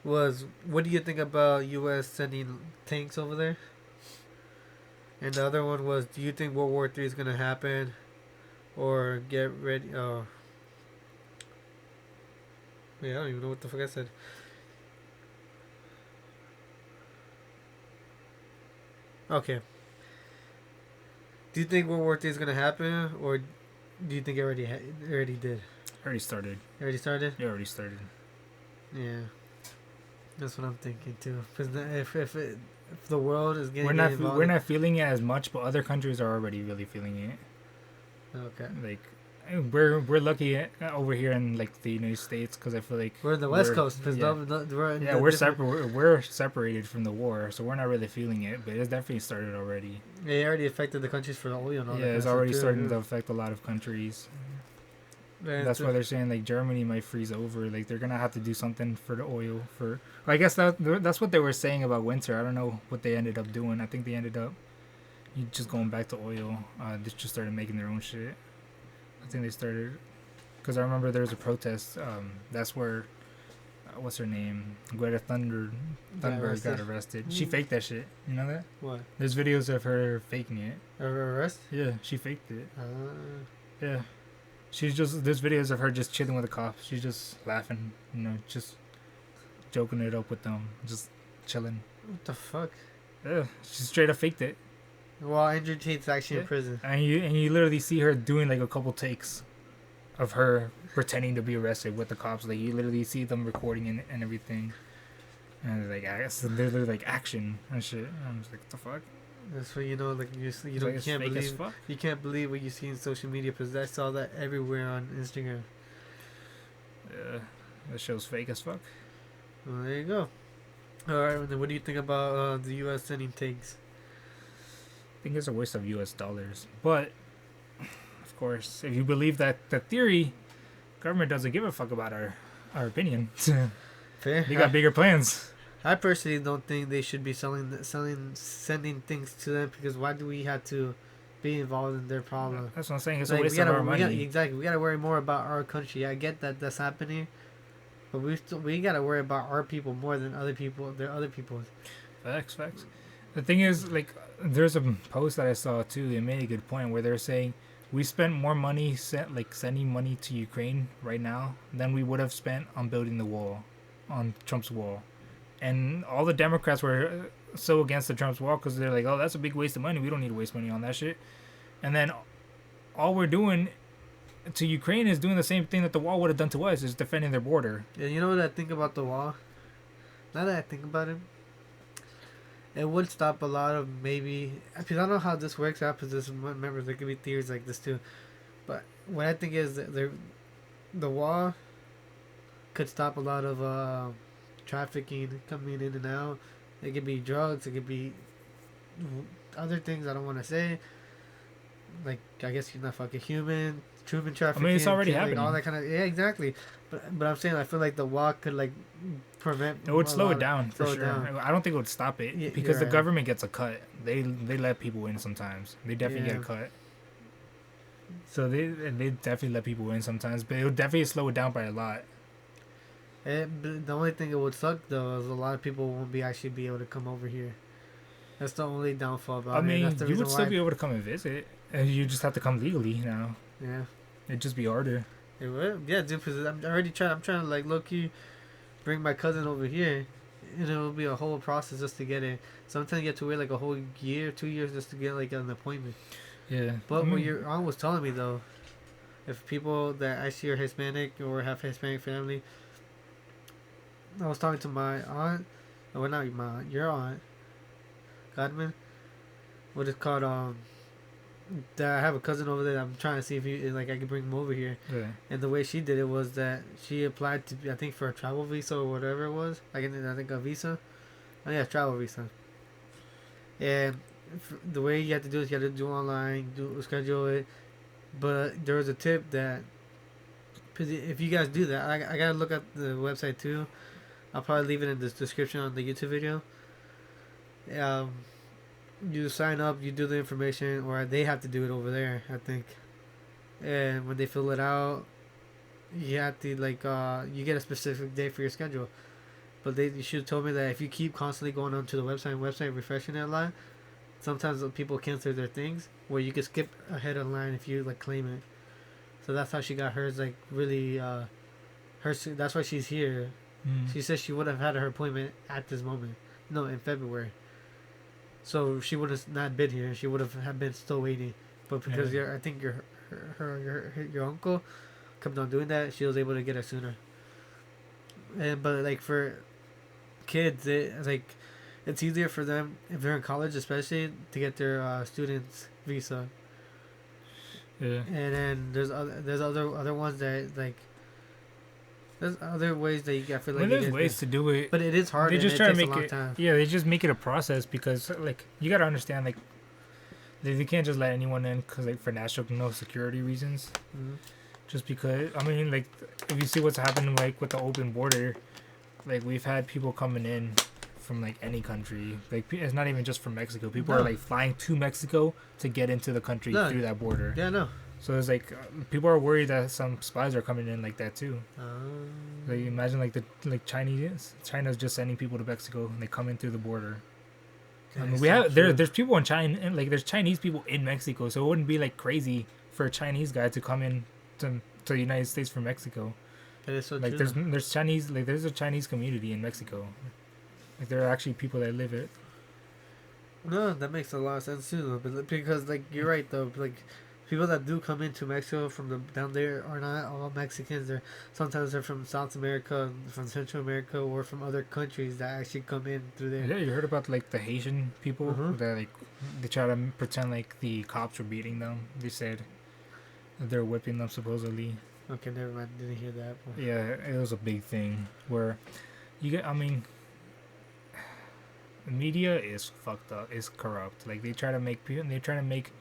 Was what do you think about U.S. sending tanks over there? And the other one was, do you think World War III is gonna happen, or get ready? Oh, yeah, I don't even know what the fuck I said. Okay. Do you think World War III is gonna happen, or do you think it already did? Already started. Already started? Yeah, already started. Yeah. That's what I'm thinking too. Because if the world is getting we're not feeling it as much, but other countries are already really feeling it. Okay. Like we're lucky over here in like the United States because I feel like we're in the West Coast. We're separated from the war, so we're not really feeling it. But it's definitely started already. It already affected the countries for the oil and all that. Yeah, it's already starting to affect a lot of countries. That's why they're saying like Germany might freeze over. Like they're gonna have to do something for the oil. I guess that's what they were saying about winter. I don't know what they ended up doing. I think they ended up just going back to oil. They just started making their own shit. I think they started because I remember there was a protest. That's where what's her name? Greta Thunberg got arrested. She faked that shit. You know that? What? There's videos of her faking it. Her arrest? Yeah, she faked it. Yeah. There's videos of her just chilling with the cops. She's just laughing, just joking it up with them, just chilling. What the fuck? Yeah, she straight up faked it. Well, Andrew Tate's actually in prison. And you literally see her doing like a couple takes of her pretending to be arrested with the cops. Like you literally see them recording and everything. And like they're literally like action and shit. I'm just like, what the fuck? That's what you can't believe what you see in social media because I saw that everywhere on Instagram. Yeah, that show's fake as fuck. Well, there you go. All right, then what do you think about the U.S. sending tanks? I think it's a waste of U.S. dollars, but of course, if you believe that the theory, government doesn't give a fuck about our opinion. Fair. They got bigger plans. I personally don't think they should be sending things to them because why do we have to be involved in their problem? That's what I'm saying. It's a waste of our money. Exactly. We gotta worry more about our country. I get that that's happening, but we gotta worry about our people more than other people. They're other people's. Facts. The thing is, like, there's a post that I saw too. They made a good point where they're saying we spent more money sending money to Ukraine right now than we would have spent on building the wall, on Trump's wall. And all the Democrats were so against the Trump's wall because they're like, oh, that's a big waste of money. We don't need to waste money on that shit. And then all we're doing to Ukraine is doing the same thing that the wall would have done to us, is defending their border. Yeah, you know what I think about the wall? Now that I think about it, it would stop a lot of maybe. Because I don't know how this works out. Because remember, there could be theories like this too. But what I think is that the wall could stop a lot of trafficking coming in and out. It could be drugs. It could be other things I don't want to say. Like, I guess you're not fucking human trafficking. I mean, it's already like, happening. all that kind of, yeah, exactly. But I'm saying I feel like the wall could like prevent. It would slow it down for slow it sure. down. I don't think it would stop it Yeah, because the you're right. government gets a cut. They let people in sometimes. They definitely get a Yeah. cut. So they definitely let people in sometimes, but it would definitely slow it down by a lot. But the only thing it would suck though is a lot of people won't actually be able to come over here. That's the only downfall about I it. mean, That's the you reason would still why. be able to come and visit, and you just have to come legally now. Yeah, It'd just be harder. it would. Yeah, dude. Because I'm already trying. I'm trying to like low key bring my cousin over here. And it'll be a whole process just to get it. Sometimes you have to wait like a whole year, 2 years just to get like an appointment. Yeah. But I mean, what your aunt was telling me though, if people that I see are Hispanic or have Hispanic family, I was talking to my aunt, well not my aunt, your aunt, Godman. What it's called? That I have a cousin over there. I'm trying to see if I could bring him over here. yeah. And the way she did it was that she applied to, I think, for a travel visa or whatever it was. I think a visa. Oh yeah, travel visa. And the way you have to do is you have to do online, schedule it. But there was a tip that, cause if you guys do that, I gotta look at the website too. I'll probably leave it in the description on the YouTube video. You sign up, you do the information, or they have to do it over there, I think. And when they fill it out, you have to you get a specific day for your schedule. But you should have told me that if you keep constantly going onto the website refreshing it a lot, sometimes people cancel their things where you can skip ahead of the line if you claim it. So that's how she got hers really that's why she's here. Mm. She says she would have had her appointment at this moment. No, in February. So she would have not been here. She would have been still waiting. But because I think your uncle kept on doing that, she was able to get it sooner. But for kids, it's easier for them if they're in college, especially to get their students visa. Yeah. And then there's other ones that there's other ways that I feel like There's ways to do it. but it is hard. They And just it try to takes make a long it. time. Yeah, they just make it a process because you gotta understand they can't just let anyone in because for national security reasons. Mm-hmm. Just because I mean if you see what's happening with the open border, we've had people coming in from any country. It's not even just from Mexico. People are flying to Mexico to get into the country through that border. Yeah, no. So it's people are worried that some spies are coming in like that too. Imagine China's just sending people to Mexico and they come in through the border. I mean, there's people in China and there's Chinese people in Mexico, so it wouldn't be crazy for a Chinese guy to come in to the United States from Mexico. That is so true. There's Chinese there's a Chinese community in Mexico. There are actually people that live it. No, that makes a lot of sense too, though. But because you're right though, people that do come into Mexico from down there are not all Mexicans. Sometimes they're from South America, from Central America, or from other countries that actually come in through there. Yeah, you heard about the Haitian people Mhm. that they try to pretend the cops were beating them. They said they're whipping them supposedly. Okay, never mind. Didn't hear that. Yeah, it was a big thing where the media is fucked up, is corrupt. They try to make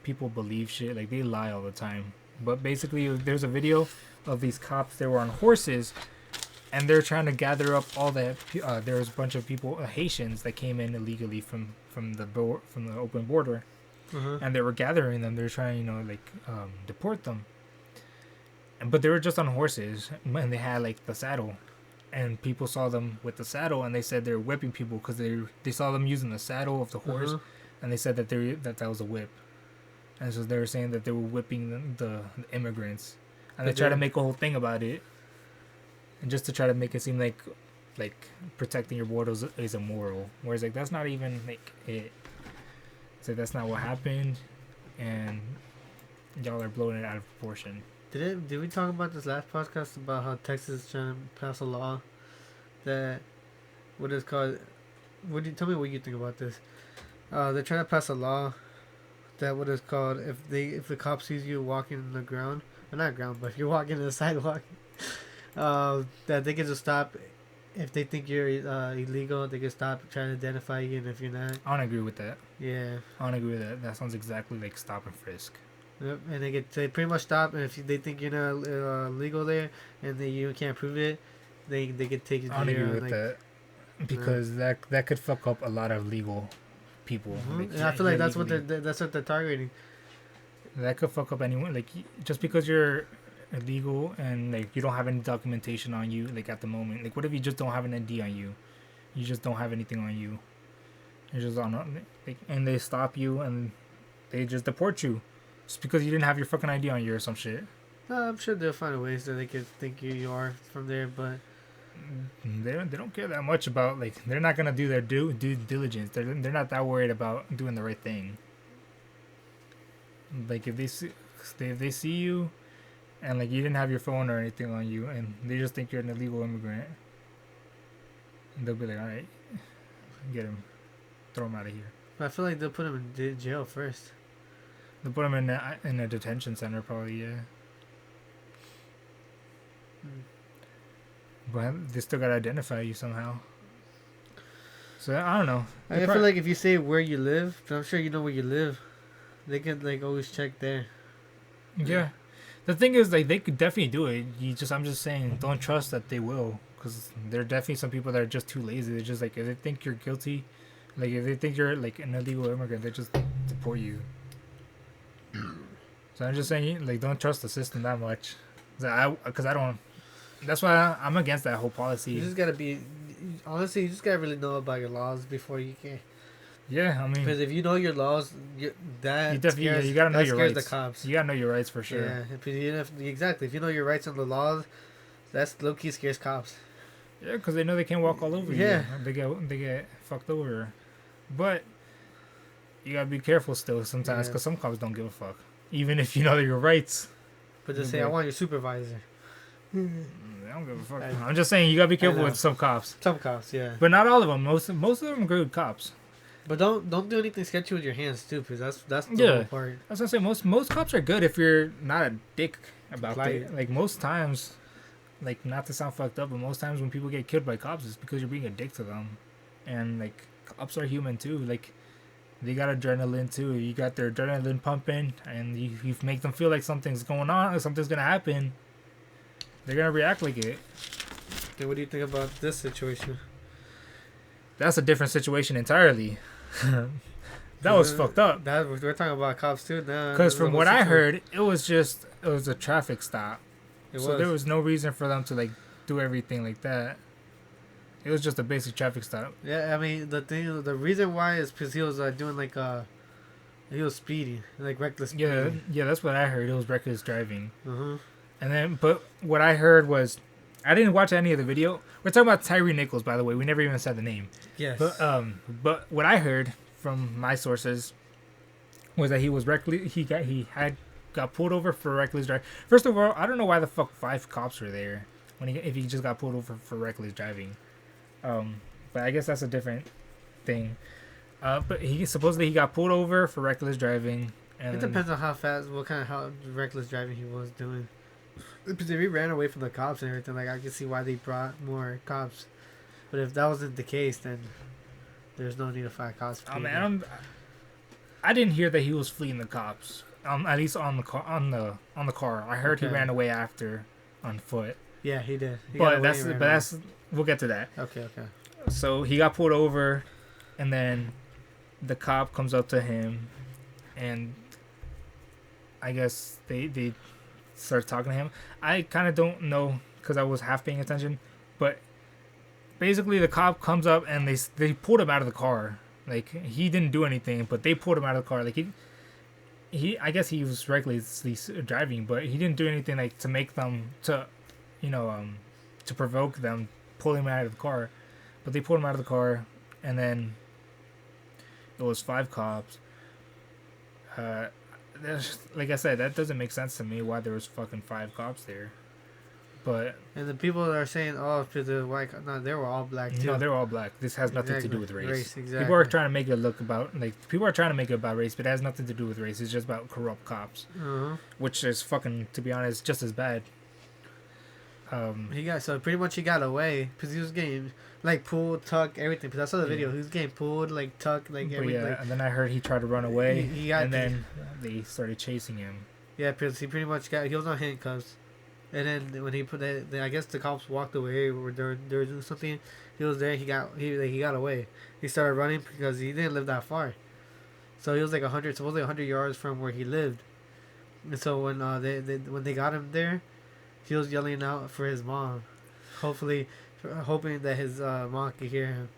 people believe shit. They lie all the time. But basically, there's a video of these cops. They were on horses, and they're trying to gather up all the. There was a bunch of people, Haitians, that came in illegally from the open border, and they were gathering them. They were trying, deport them. But they were just on horses, and they had the saddle. And people saw them with the saddle, and they said they were whipping people because they saw them using the saddle of the horse, and they said that that was a whip, and so they were saying that they were whipping the immigrants, and they tried to make a whole thing about it, and just to try to make it seem like like protecting your borders is immoral. Whereas like that's not even like it. It's like that's not what happened, and y'all are blowing it out of proportion. Did we talk about this last podcast about how Texas is trying to pass a law that what is called? What do you tell me what you think about this? They're trying to pass a law that what is called if the cop sees you walking in the ground, or not ground, but if you're walking on the sidewalk, that they can just stop. If they think you're illegal, they can stop trying to identify you, and if you're not, I don't agree with that. yeah. I don't agree with that. That sounds exactly like stop and frisk. Yep, and they pretty much stop, and if they think you're not legal there, and you can't prove it, they could take you to I don't agree your, with like, that because that could fuck up a lot of legal people. Like, and I feel like that's what illegally. that's what they're targeting. That could fuck up anyone. Like just because you're illegal and like you don't have any documentation on you, like at the moment. Like what if you just don't have an ID on you? You just don't have anything on you. You're just on like, and they stop you and they just deport you just because you didn't have your fucking ID on you or some shit. No, I'm sure they'll find ways that they could think you are from there, but They don't care that much about like they're not gonna do their due diligence. They're not that worried about doing the right thing. Like if they see you, and like you didn't have your phone or anything on you, and they just think you're an illegal immigrant, and they'll be like, all right, get him, throw him out of here. I feel like they'll put him in jail first. They'll put him in a detention center probably, yeah. But they still gotta identify you somehow. So I don't know. I feel like if you say where you live, but I'm sure you know where you live, they can like always check there. Yeah. The thing is, like, they could definitely do it. I'm just saying, don't trust that they will, because there are definitely some people that are just too lazy. They're just like, if they think you're guilty, like if they think you're like an illegal immigrant, they just deport you. So I'm just saying, like, don't trust the system that much, because I don't. That's why I'm against that whole policy. You just gotta be, honestly, you just gotta really know about your laws before you can. Yeah, I mean, because if you know your laws, you gotta know your rights. The cops. You gotta know your rights for sure. Yeah, exactly. If you know your rights and the laws, that's low key scares cops. Yeah, because they know they can't walk all over you. Yeah, they get fucked over. But you gotta be careful still sometimes, because some cops don't give a fuck, even if you know your rights. But just say, I want your supervisor. They don't give a fuck. I'm just saying you gotta be careful with some cops. Some cops, yeah. But not all of them. Most of them are good cops. But don't do anything sketchy with your hands too, because that's the whole part. That's what I'm saying. Most cops are good if you're not a dick about it. Like most times, like not to sound fucked up, but most times when people get killed by cops, it's because you're being a dick to them. And like cops are human too. Like they got adrenaline too. You got their adrenaline pumping, and you make them feel like something's going on, or something's gonna happen. They're gonna react like it. Then what do you think about this situation? That's a different situation entirely. That was fucked up. We're talking about cops too now. Because from what I heard, it was a traffic stop. So there was no reason for them to like do everything like that. It was just a basic traffic stop. Yeah, I mean the reason why is because he was doing like he was speeding, like reckless speeding. Yeah, that's what I heard. It was reckless driving. Uh-huh. And then, but what I heard was, I didn't watch any of the video. We're talking about Tyree Nichols, by the way. We never even said the name. Yes. But what I heard from my sources was that he was reckless. He got pulled over for reckless driving. First of all, I don't know why the fuck 5 cops were there if he just got pulled over for reckless driving. But I guess that's a different thing. But he got pulled over for reckless driving. And it depends on how reckless driving he was doing. Because if he ran away from the cops and everything, like I can see why they brought more cops. But if that wasn't the case, then there's no need to find cops. I didn't hear that he was fleeing the cops. At least on the car. I heard he ran away after on foot. Yeah, he did. We'll get to that. Okay. So he got pulled over, and then the cop comes up to him, and I guess they start talking to him. I kind of don't know because I was half paying attention, but basically the cop comes up and they pulled him out of the car. Like he didn't do anything, but they pulled him out of the car. Like I guess he was recklessly driving, but he didn't do anything like to make them to provoke them pull him out of the car. But they pulled him out of the car, and then it was 5 cops. Like I said, that doesn't make sense to me why there was fucking 5 cops there. But and the people that are saying, oh, for the white, no, they were all black too. no, they were all black. This has nothing Exactly. to do with race. Exactly. People are trying to make it look about people are trying to make it about race, but it has nothing to do with race. It's just about corrupt cops, which is fucking, to be honest, just as bad. He got away because he was getting like pulled, tucked, everything. Because I saw the video, he was getting pulled, like tucked, like everything. Yeah, and then I heard he tried to run away, and then they started chasing him. Yeah, because he pretty much he was on handcuffs, and then when he put that, I guess the cops walked away or they were doing something. He was there. He got away. He started running because he didn't live that far, so he was like supposedly 100 yards from where he lived. And so when when they got him there, he was yelling out for his mom, hoping that his mom could hear him.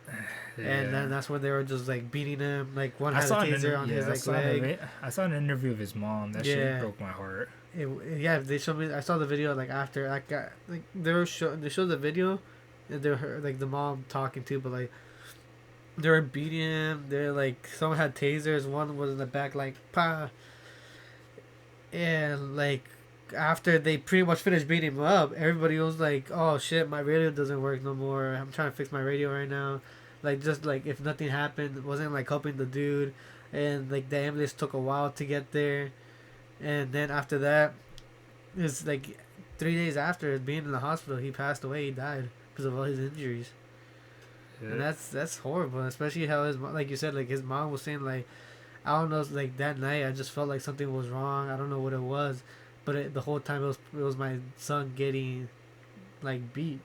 Yeah. And then that's when they were just like beating him. Like one had a taser on his leg. I saw an interview of his mom. That shit broke my heart. They showed me. I saw the video like after I got like they showed the video, and they were like the mom talking too, but like they were beating him. They're like someone had tasers. One was in the back like pa. And like after they pretty much finished beating him up, everybody was like, "Oh shit, my radio doesn't work no more. I'm trying to fix my radio right now." Like just like if nothing happened, it wasn't like helping the dude, and like the ambulance took a while to get there, and then after that, it's like 3 days after being in the hospital, he passed away. He died because of all his injuries. Yeah. And that's horrible, especially how like you said, like his mom was saying like, I don't know, like that night I just felt like something was wrong. I don't know what it was, but the whole time it was my son getting like beat.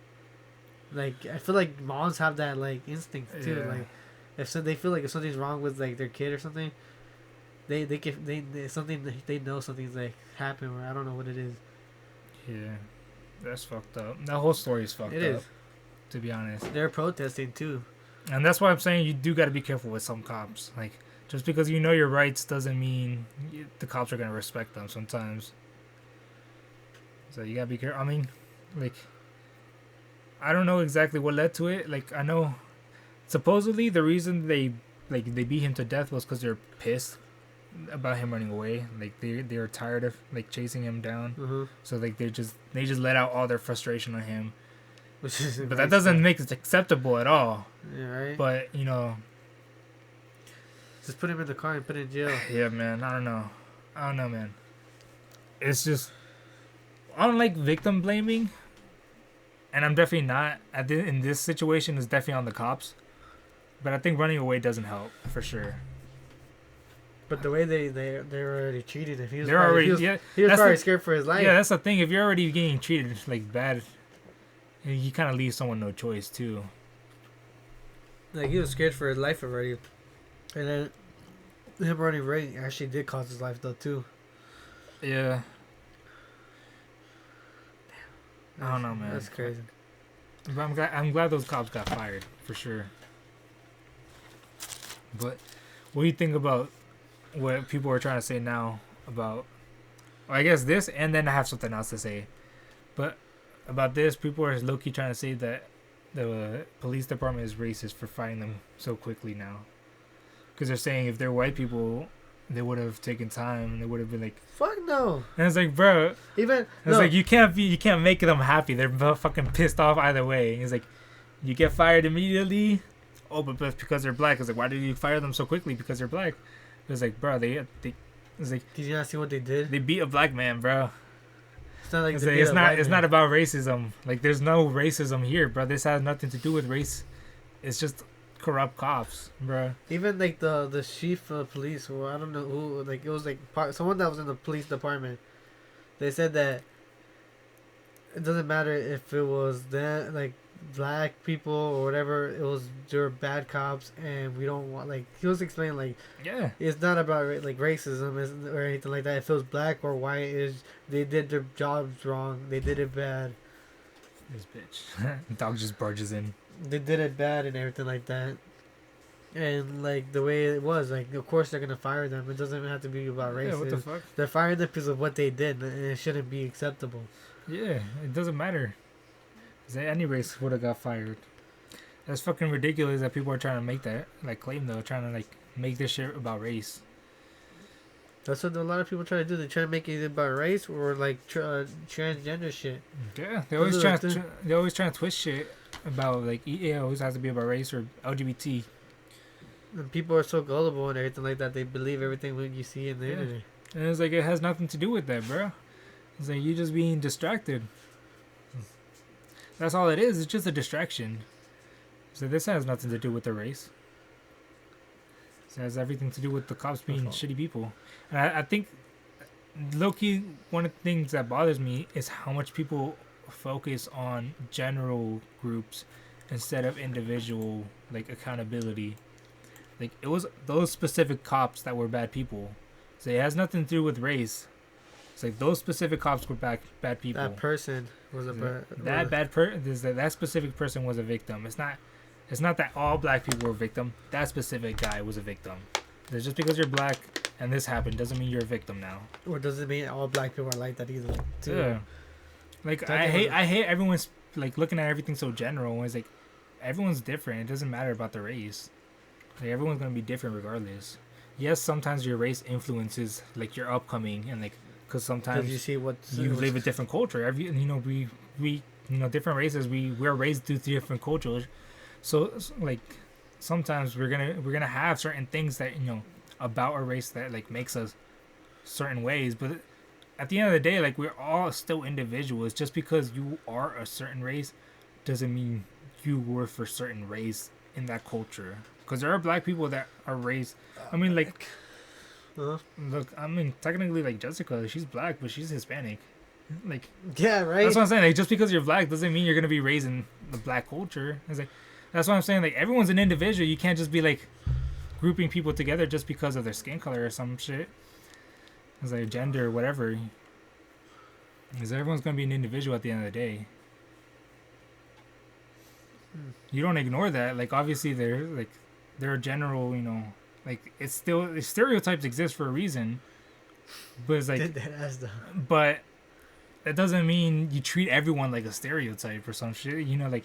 Like I feel like moms have that like instinct too. Yeah. Like if they feel like if something's wrong with like their kid or something, they know something's like happened, or I don't know what it is. Yeah, that's fucked up. That whole story is fucked up. It is, to be honest. They're protesting too, and that's why I'm saying you do got to be careful with some cops. Like just because you know your rights doesn't mean the cops are gonna respect them sometimes. So you gotta be careful. I mean, like, I don't know exactly what led to it. Like, I know supposedly the reason they beat him to death was because they're pissed about him running away. Like they were tired of like chasing him down. Mm-hmm. So like they just let out all their frustration on him. But that doesn't make it acceptable at all. Yeah, right. But you know, just put him in the car and put him in jail. Yeah, man. I don't know, man. It's just I don't like victim blaming. And I'm definitely not in this situation. Is definitely on the cops, but I think running away doesn't help for sure. But the way they were already treated him, he was probably scared for his life. Yeah, that's the thing. If you're already getting treated like bad, you kind of leave someone no choice too. Like he was scared for his life already, and then him running away actually did cost his life though too. Yeah. I don't know, man. That's crazy. But I'm glad those cops got fired for sure. But what do you think about what people are trying to say now about? Well, I guess this, and then I have something else to say. But about this, people are low-key trying to say that the police department is racist for firing them so quickly now. Because they're saying if they're white people, they would have taken time. They would have been like, "Fuck no!" And it's like, bro, like you can't make them happy. They're fucking pissed off either way. It's like, you get fired immediately. Oh, but because they're black. It's like, why did you fire them so quickly? Because they're black. It's like, bro, it's like, did you not see what they did? They beat a black man, bro. It's not like it's not about racism. Like, there's no racism here, bro. This has nothing to do with race. It's just corrupt cops, bro. Even like the chief of police, or I don't know who, like it was like someone that was in the police department. They said that it doesn't matter if it was that like black people or whatever. They're bad cops, and we don't want like he was explaining like it's not about like racism or anything like that. If it was black or white, they did their jobs wrong. They did it bad. This bitch, dog just barges in. They did it bad and everything like that, and like the way it was, like of course they're gonna fire them. It doesn't even have to be about race. Yeah, what the fuck? They're firing them because of what they did, and it shouldn't be acceptable. Yeah, it doesn't matter. Any race would have got fired. That's fucking ridiculous that people are trying to make that like claim though, trying to like make this shit about race. That's what a lot of people try to do. They try to make it about race or like transgender shit. Yeah, they always try to twist shit about like it always has to be about race or LGBT. And people are so gullible and everything like that. They believe everything you see in the internet. And it's like it has nothing to do with that, bro. It's like you just being distracted. That's all it is. It's just a distraction. So this has nothing to do with the race. It has everything to do with the cops being shitty people. And I think, low-key, one of the things that bothers me is how much people focus on general groups instead of individual, like, accountability. Like, it was those specific cops that were bad people. So it has nothing to do with race. It's like those specific cops were bad people. That person was a that specific person was a victim. It's not that all black people were a victim. That specific guy was a victim. Just because you're black and this happened doesn't mean you're a victim now. Or doesn't mean all black people are like that either. Too. Yeah. Like I hate everyone's like looking at everything so general. It's like everyone's different. It doesn't matter about the race. Like everyone's gonna be different regardless. Yes, sometimes your race influences like your upcoming and like because sometimes you see you live a different culture. We different races we're raised through different cultures. So like sometimes we're gonna have certain things that about our race that like makes us certain ways, but at the end of the day, like we're all still individuals. Just because you are a certain race doesn't mean you were for certain race in that culture. Because there are black people that are raised. I mean, like, look, I mean, technically, like Jessica, she's black, but she's Hispanic. Like, yeah, right. That's what I'm saying. Like, just because you're black doesn't mean you're gonna be raised in the black culture. It's like, that's what I'm saying. Like, everyone's an individual. You can't just be like grouping people together just because of their skin color or some shit. It's like gender or whatever. Because everyone's gonna be an individual at the end of the day. You don't ignore that. Like, obviously, there are general, like it's still stereotypes exist for a reason. But it's like, but that doesn't mean you treat everyone like a stereotype or some shit. Like.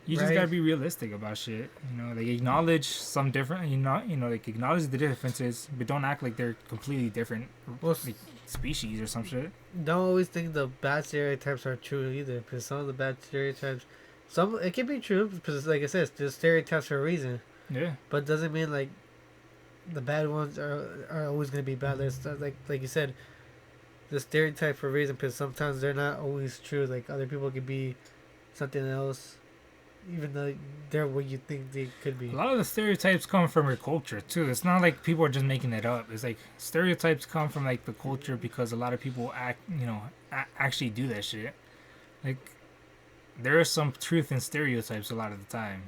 You just gotta be realistic about shit. Like acknowledge some different. Like acknowledge the differences, but don't act like they're completely different, like species or some shit. Don't always think the bad stereotypes are true either, because some of the bad stereotypes, it can be true because, like I said, there's stereotypes for a reason. Yeah. But it doesn't mean like the bad ones are always gonna be bad. There's like you said, the stereotype for a reason, because sometimes they're not always true. Like other people could be something else. Even though they're what you think they could be. A lot of the stereotypes come from your culture too. It's not like people are just making it up. It's like stereotypes come from like the culture because a lot of people actually do that shit. Like there is some truth in stereotypes a lot of the time.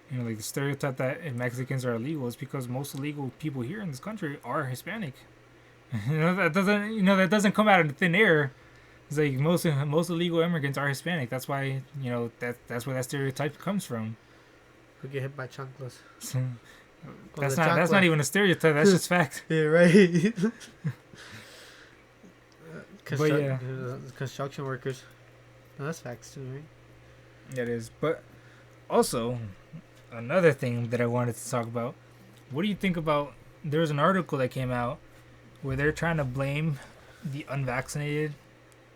Like the stereotype that Mexicans are illegal is because most illegal people here in this country are Hispanic. That doesn't come out of thin air. It's like most illegal immigrants are Hispanic. That's why that's where that stereotype comes from. We get hit by chanclas. That's not even a stereotype. That's just fact. Yeah, right. But yeah, construction workers. No, that's facts too, right? Yeah, it is. But also, another thing that I wanted to talk about. What do you think about? There was an article that came out where they're trying to blame the unvaccinated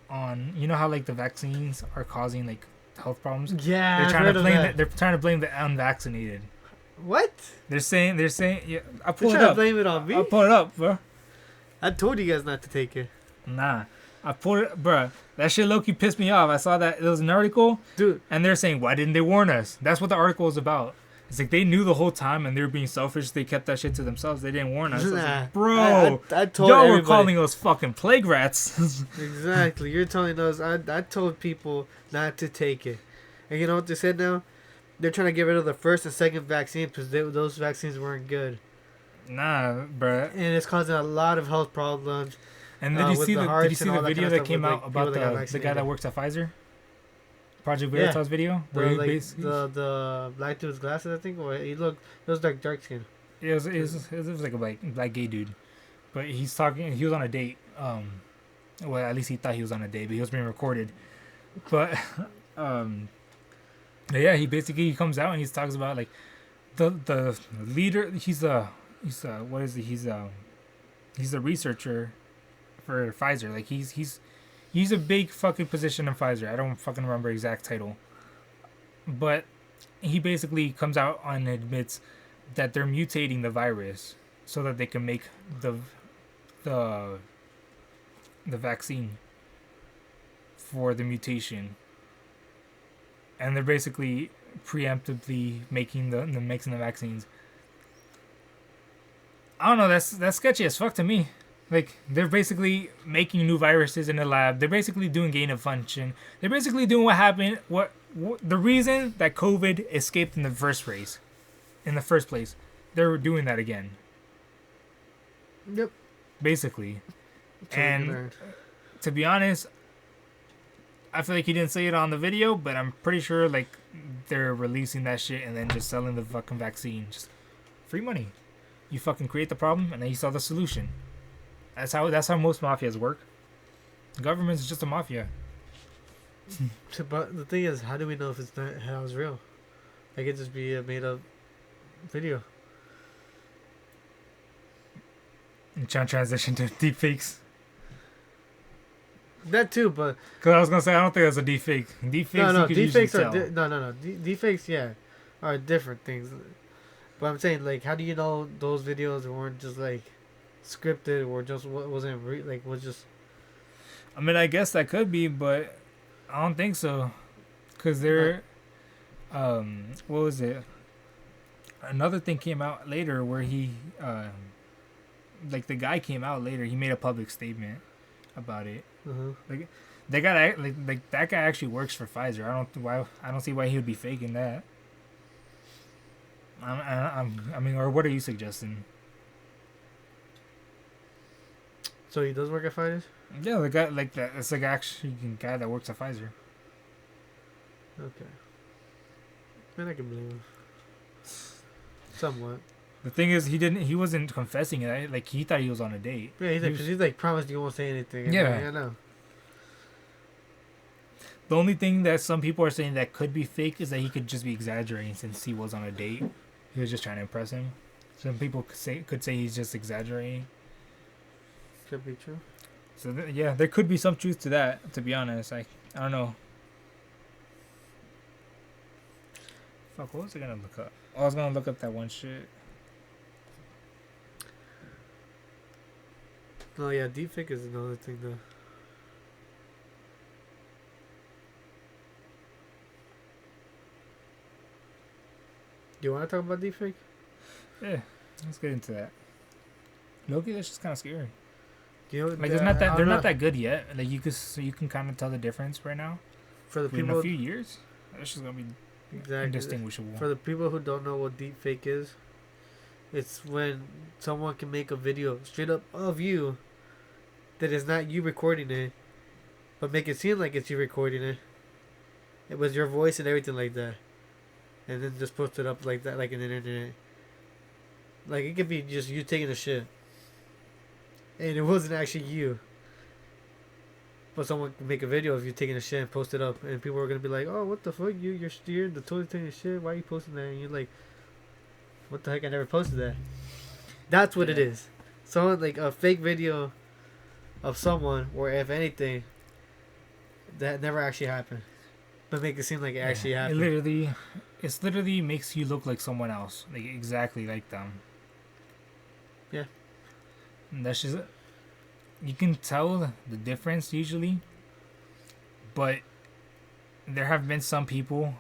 on how like the vaccines are causing like health problems. Yeah, they're trying to blame the unvaccinated. What? They're saying yeah. I pull it up. To blame it on me. I'll pull it up, bro. I told you guys not to take it. Nah, I pulled it, bro. That shit low-key pissed me off. I saw that it was an article, dude, and they're saying, why didn't they warn us? That's what the article was about. It's like they knew the whole time and they were being selfish. They kept that shit to themselves. They didn't warn us. Like, bro, I told y'all everybody. were calling us fucking plague rats. Exactly. You're telling us. I told people not to take it. And you know what they said now? They're trying to get rid of the first and second vaccine because those vaccines weren't good. Nah, bro. And it's causing a lot of health problems. And did you see the video that came out about the guy that works at Pfizer? Project Veritas video? The black dude's glasses, I think, or it was like dark skin. It was like a black gay dude. But he was on a date. Well, at least he thought he was on a date, but he was being recorded. But um, yeah, he comes out and he talks about like the leader. He's what is he? He's a researcher for Pfizer. Like he's a big fucking position in Pfizer. I don't fucking remember exact title, but he basically comes out and admits that they're mutating the virus so that they can make the the vaccine for the mutation, and they're basically preemptively making the vaccines. I don't know. That's sketchy as fuck to me. Like they're basically making new viruses in the lab. They're basically doing gain of function. They're basically doing what happened. What the reason that COVID escaped in the first place. They're doing that again. Yep. Basically, and to be honest, I feel like he didn't say it on the video, but I'm pretty sure like they're releasing that shit and then just selling the fucking vaccine. Just free money. You fucking create the problem and then you sell the solution. That's how most mafias work. The government's just a mafia. But the thing is, how do we know if it's not how it's real? Like it just be a made up video. I'm trying to transition to deepfakes. That too, but Because I was gonna say I don't think that's a deepfake. Deepfakes, no, you could usually deepfakes are tell. deepfakes. Yeah, are different things. But I'm saying, like, how do you know those videos weren't just like scripted or just wasn't was just? I mean, I guess that could be, but I don't think so. Cause they're, what was it? Another thing came out later where he, like the guy came out later. He made a public statement about it. Like, they got like that guy actually works for Pfizer. I don't see why he would be faking that. I mean, or what are you suggesting? So he does work at Pfizer? Yeah, the guy like that. It's like actually a guy that works at Pfizer. Okay. Man, I can believe him. Somewhat. The thing is, he wasn't confessing it. Like he thought he was on a date. Yeah, he's like promised you won't say anything. Yeah. Like, I know. The only thing that some people are saying that could be fake is that he could just be exaggerating since he was on a date. He was just trying to impress him. Some people could say he's just exaggerating. Could be true. So yeah, there could be some truth to that. To be honest, I don't know. Fuck, what was I gonna look up? Oh, I was gonna look up that one shit. No, yeah, deepfake is another thing though. Do you want to talk about deepfake? Yeah, let's get into that. Loki, that's just kind of scary. Do you know, Like, they're not that good yet. Like, you can kind of tell the difference right now. For the In people, a few years, that's just gonna be indistinguishable. For the people who don't know what deepfake is, it's when someone can make a video straight up of you that is not you recording it, but make it seem like it's you recording it. It was your voice and everything like that, and then just post it up like that, like in the internet. Like it could be just you taking a shit, and it wasn't actually you. But someone can make a video of you taking a shit and post it up, and people are gonna be like, "Oh, what the fuck? You're the toilet taking a shit. Why are you posting that?" And you're like, "What the heck? I never posted that." That's what it is. Someone like a fake video of someone, or if anything, that never actually happened, but make it seem like it actually happened. It literally makes you look like someone else, like exactly like them. Yeah. And that's just. You can tell the difference usually, but there have been some people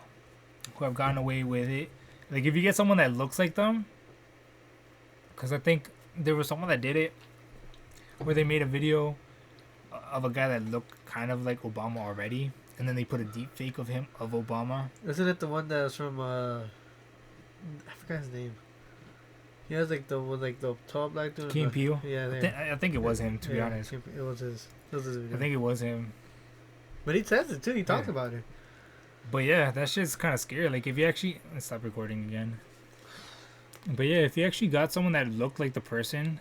who have gotten away with it. Like if you get someone that looks like them, because I think there was someone that did it, where they made a video of a guy that looked kind of like Obama already, and then they put a deep fake of him of Obama. Isn't it the one that was from I forgot his name. He has like the tall black dude. Key and Peele. Yeah, I think it was him, to be honest. It was his video. I think it was him. But he says it too. He talks about it. But yeah, that shit's kind of scary. Like if you actually let's stop recording again. But yeah, if you actually got someone that looked like the person,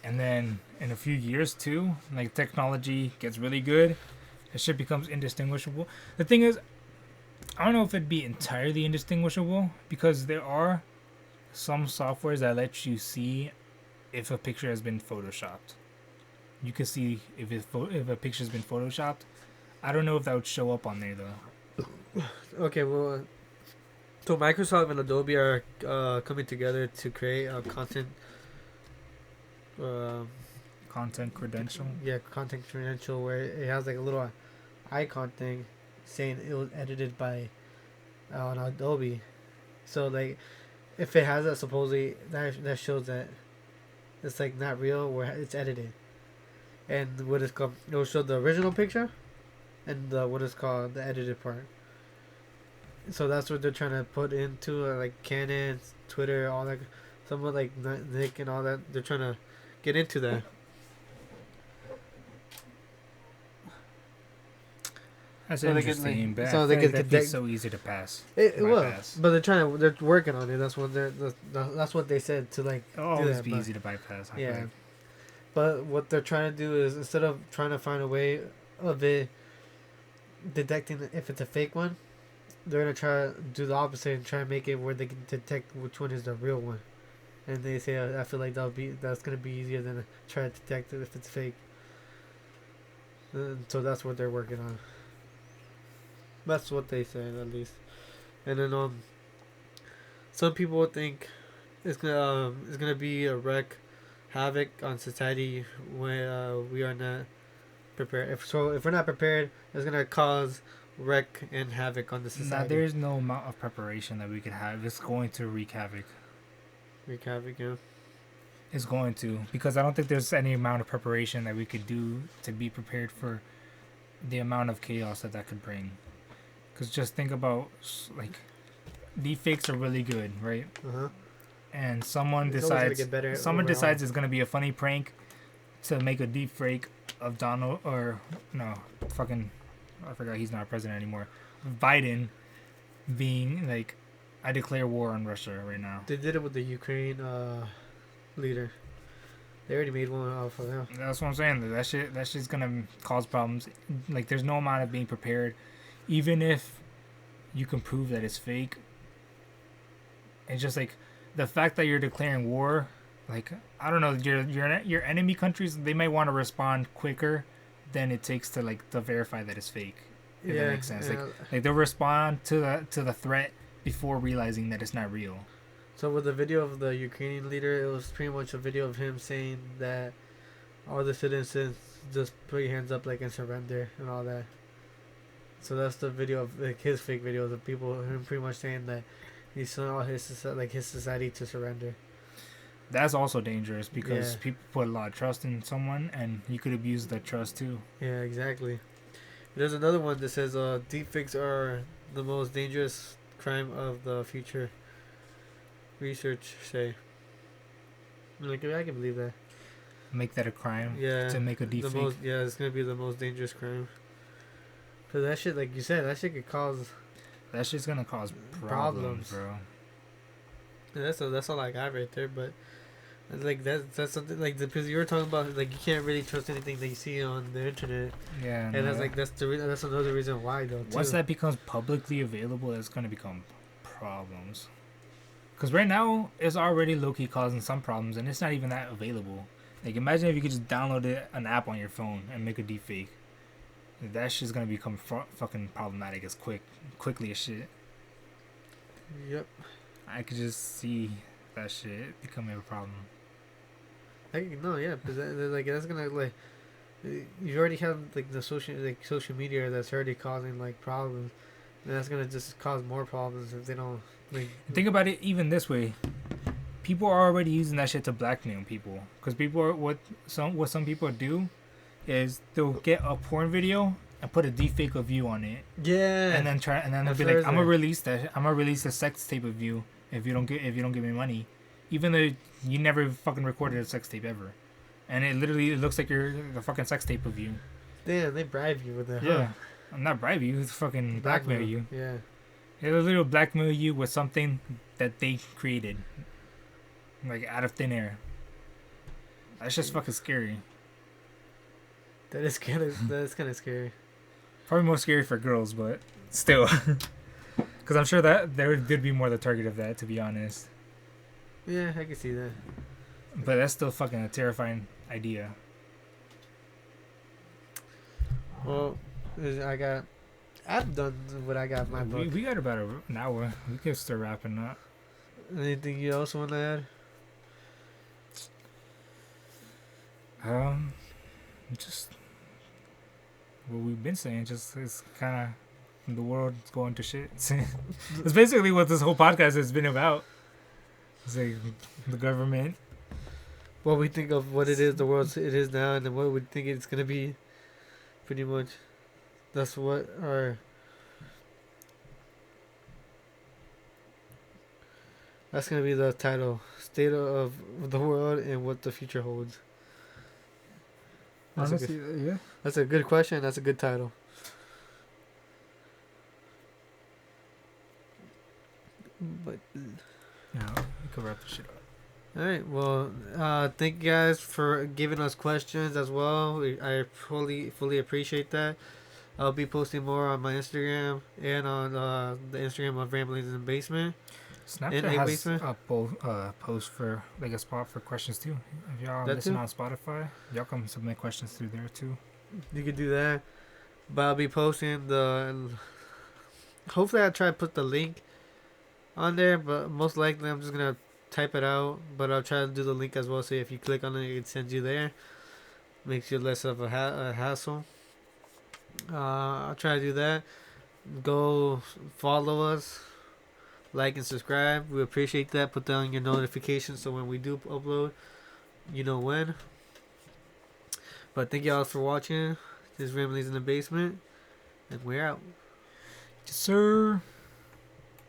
and then in a few years too, like technology gets really good, That shit becomes indistinguishable. The thing is, I don't know if it'd be entirely indistinguishable because there are some softwares that let you see if a picture has been photoshopped. You can see if if a picture's been photoshopped. I don't know if that would show up on there though. Okay, well, so Microsoft and Adobe are coming together to create a content. Content credential. Yeah, content credential where it has like a little icon thing saying it was edited by on Adobe. So like, if it has that, supposedly that shows that it's like not real where it's edited. And what is called, it will show the original picture, and what is called the edited part. So that's what they're trying to put into like Canon, Twitter, all that. Someone like Nick and all that. They're trying to get into that. That's So they can, interesting, like- but so I they feel can like that'd be detect- so easy to pass. It will, Bypass. but they're working on it. That's what that's what they said to like. It'll always that, be but- easy to bypass. I feel Yeah. like. But what they're trying to do is, instead of trying to find a way of it detecting if it's a fake one, they're gonna try to do the opposite and try to make it where they can detect which one is the real one. And they say, I feel like that's gonna be easier than try to detect it if it's fake. And so that's what they're working on. That's what they said, at least. And then some people think it's gonna be a wreck, havoc on society when we are not prepared. If we're not prepared, it's gonna cause wreck and havoc on the Nah, society. there's no amount of preparation that we could have. It's going to wreak havoc. Wreak havoc, yeah. It's going to, because I don't think there's any amount of preparation that we could do to be prepared for the amount of chaos that could bring. Because just think about, like, deepfakes are really good, right? Uh-huh. And someone It's always gonna decides get better someone overall. decides it's gonna be a funny prank to make a deep fake of Donald, or no, fucking, I forgot he's not president anymore. Biden being like, I declare war on Russia right now. They did it with the Ukraine leader. They already made one off of him. That's what I'm saying. That shit's gonna cause problems. Like, there's no amount of being prepared, even if you can prove that it's fake. It's just like the fact that you're declaring war. Like, I don't know, your enemy countries, they might want to respond quicker than it takes to verify that it's fake. If that makes sense. Like they'll respond to the threat before realizing that it's not real. So with the video of the Ukrainian leader, it was pretty much a video of him saying that all the citizens just put your hands up like and surrender and all that. So that's the video of like his fake video of the people, him pretty much saying that he's telling all his society to surrender. That's also dangerous because Yeah. people put a lot of trust in someone, and you could abuse that trust too. Yeah, exactly. There's another one that says deepfakes are the most dangerous crime of the future. Research say. Like, I can believe that. Make that a crime. Yeah. To make a The deepfake. most, yeah, it's gonna be the most dangerous crime. Cause that shit, like you said, that shit could cause. That shit's gonna cause Problems. problems, bro. That's all I got right there. But like that's something like because you were talking about like you can't really trust anything that you see on the internet, Yeah. and no, that's like that's another reason why though. once Too. that becomes publicly available, it's gonna become problems. Because right now, it's already low-key causing some problems, and it's not even that available. Like, imagine if you could just download an app on your phone and make a deepfake. That shit's gonna become fucking problematic as quickly as shit. Yep. I could just see that shit becoming a problem. No, yeah, because that's gonna like you already have like the social media that's already causing like problems, and that's gonna just cause more problems if they don't like. Think about it even this way. People are already using that shit to blackmail people. Because people are what some people do is they'll get a porn video and put a deepfake of you on it, Yeah. and then they'll I've be like, heard I'm gonna that. release a sex tape of you if you don't give me money, even though you never fucking recorded a sex tape ever, and it looks like you're the fucking sex tape of you. Damn, they bribe you with that. Yeah, I'm not bribe you, it's fucking blackmail you. Yeah. It'll literally blackmail you with something that they created, like out of thin air. That's just fucking scary. That is kind of scary. Probably more scary for girls, but still. Because I'm sure that there would be more the target of that, to be honest. Yeah, I can see that. But that's still fucking a terrifying idea. Well, I've done what I got in my book. We got about an hour. We can start wrapping up. Anything you else want to add? Just what we've been saying. Just it's kind of the world's going to shit. It's basically what this whole podcast has been about. It's like the government. What we think of what it is, the world it is now, and then what we think it's gonna be. Pretty much, that's what our. That's gonna be the title: State of the World and What the Future Holds. Honestly, yeah. That's a good question. That's a good title. But Yeah, we could wrap this shit up. all right. Well, thank you guys for giving us questions as well. I fully appreciate that. I'll be posting more on my Instagram and on the Instagram of Ramblings in the Basement. Snapchat has a post for like a spot for questions too. If y'all listen on Spotify, y'all can submit questions through there too. You could do that. But I'll be posting the. Hopefully, I'll try to put the link on there, but most likely I'm just gonna type it out. But I'll try to do the link as well, so if you click on it, it sends you there. Makes you less of a hassle. I'll try to do that. Go follow us, like and subscribe. We appreciate that. Put down your notifications so when we do upload, you know when. But thank y'all for watching. This is Ramblings in the Basement, and we're out. Yes, sir.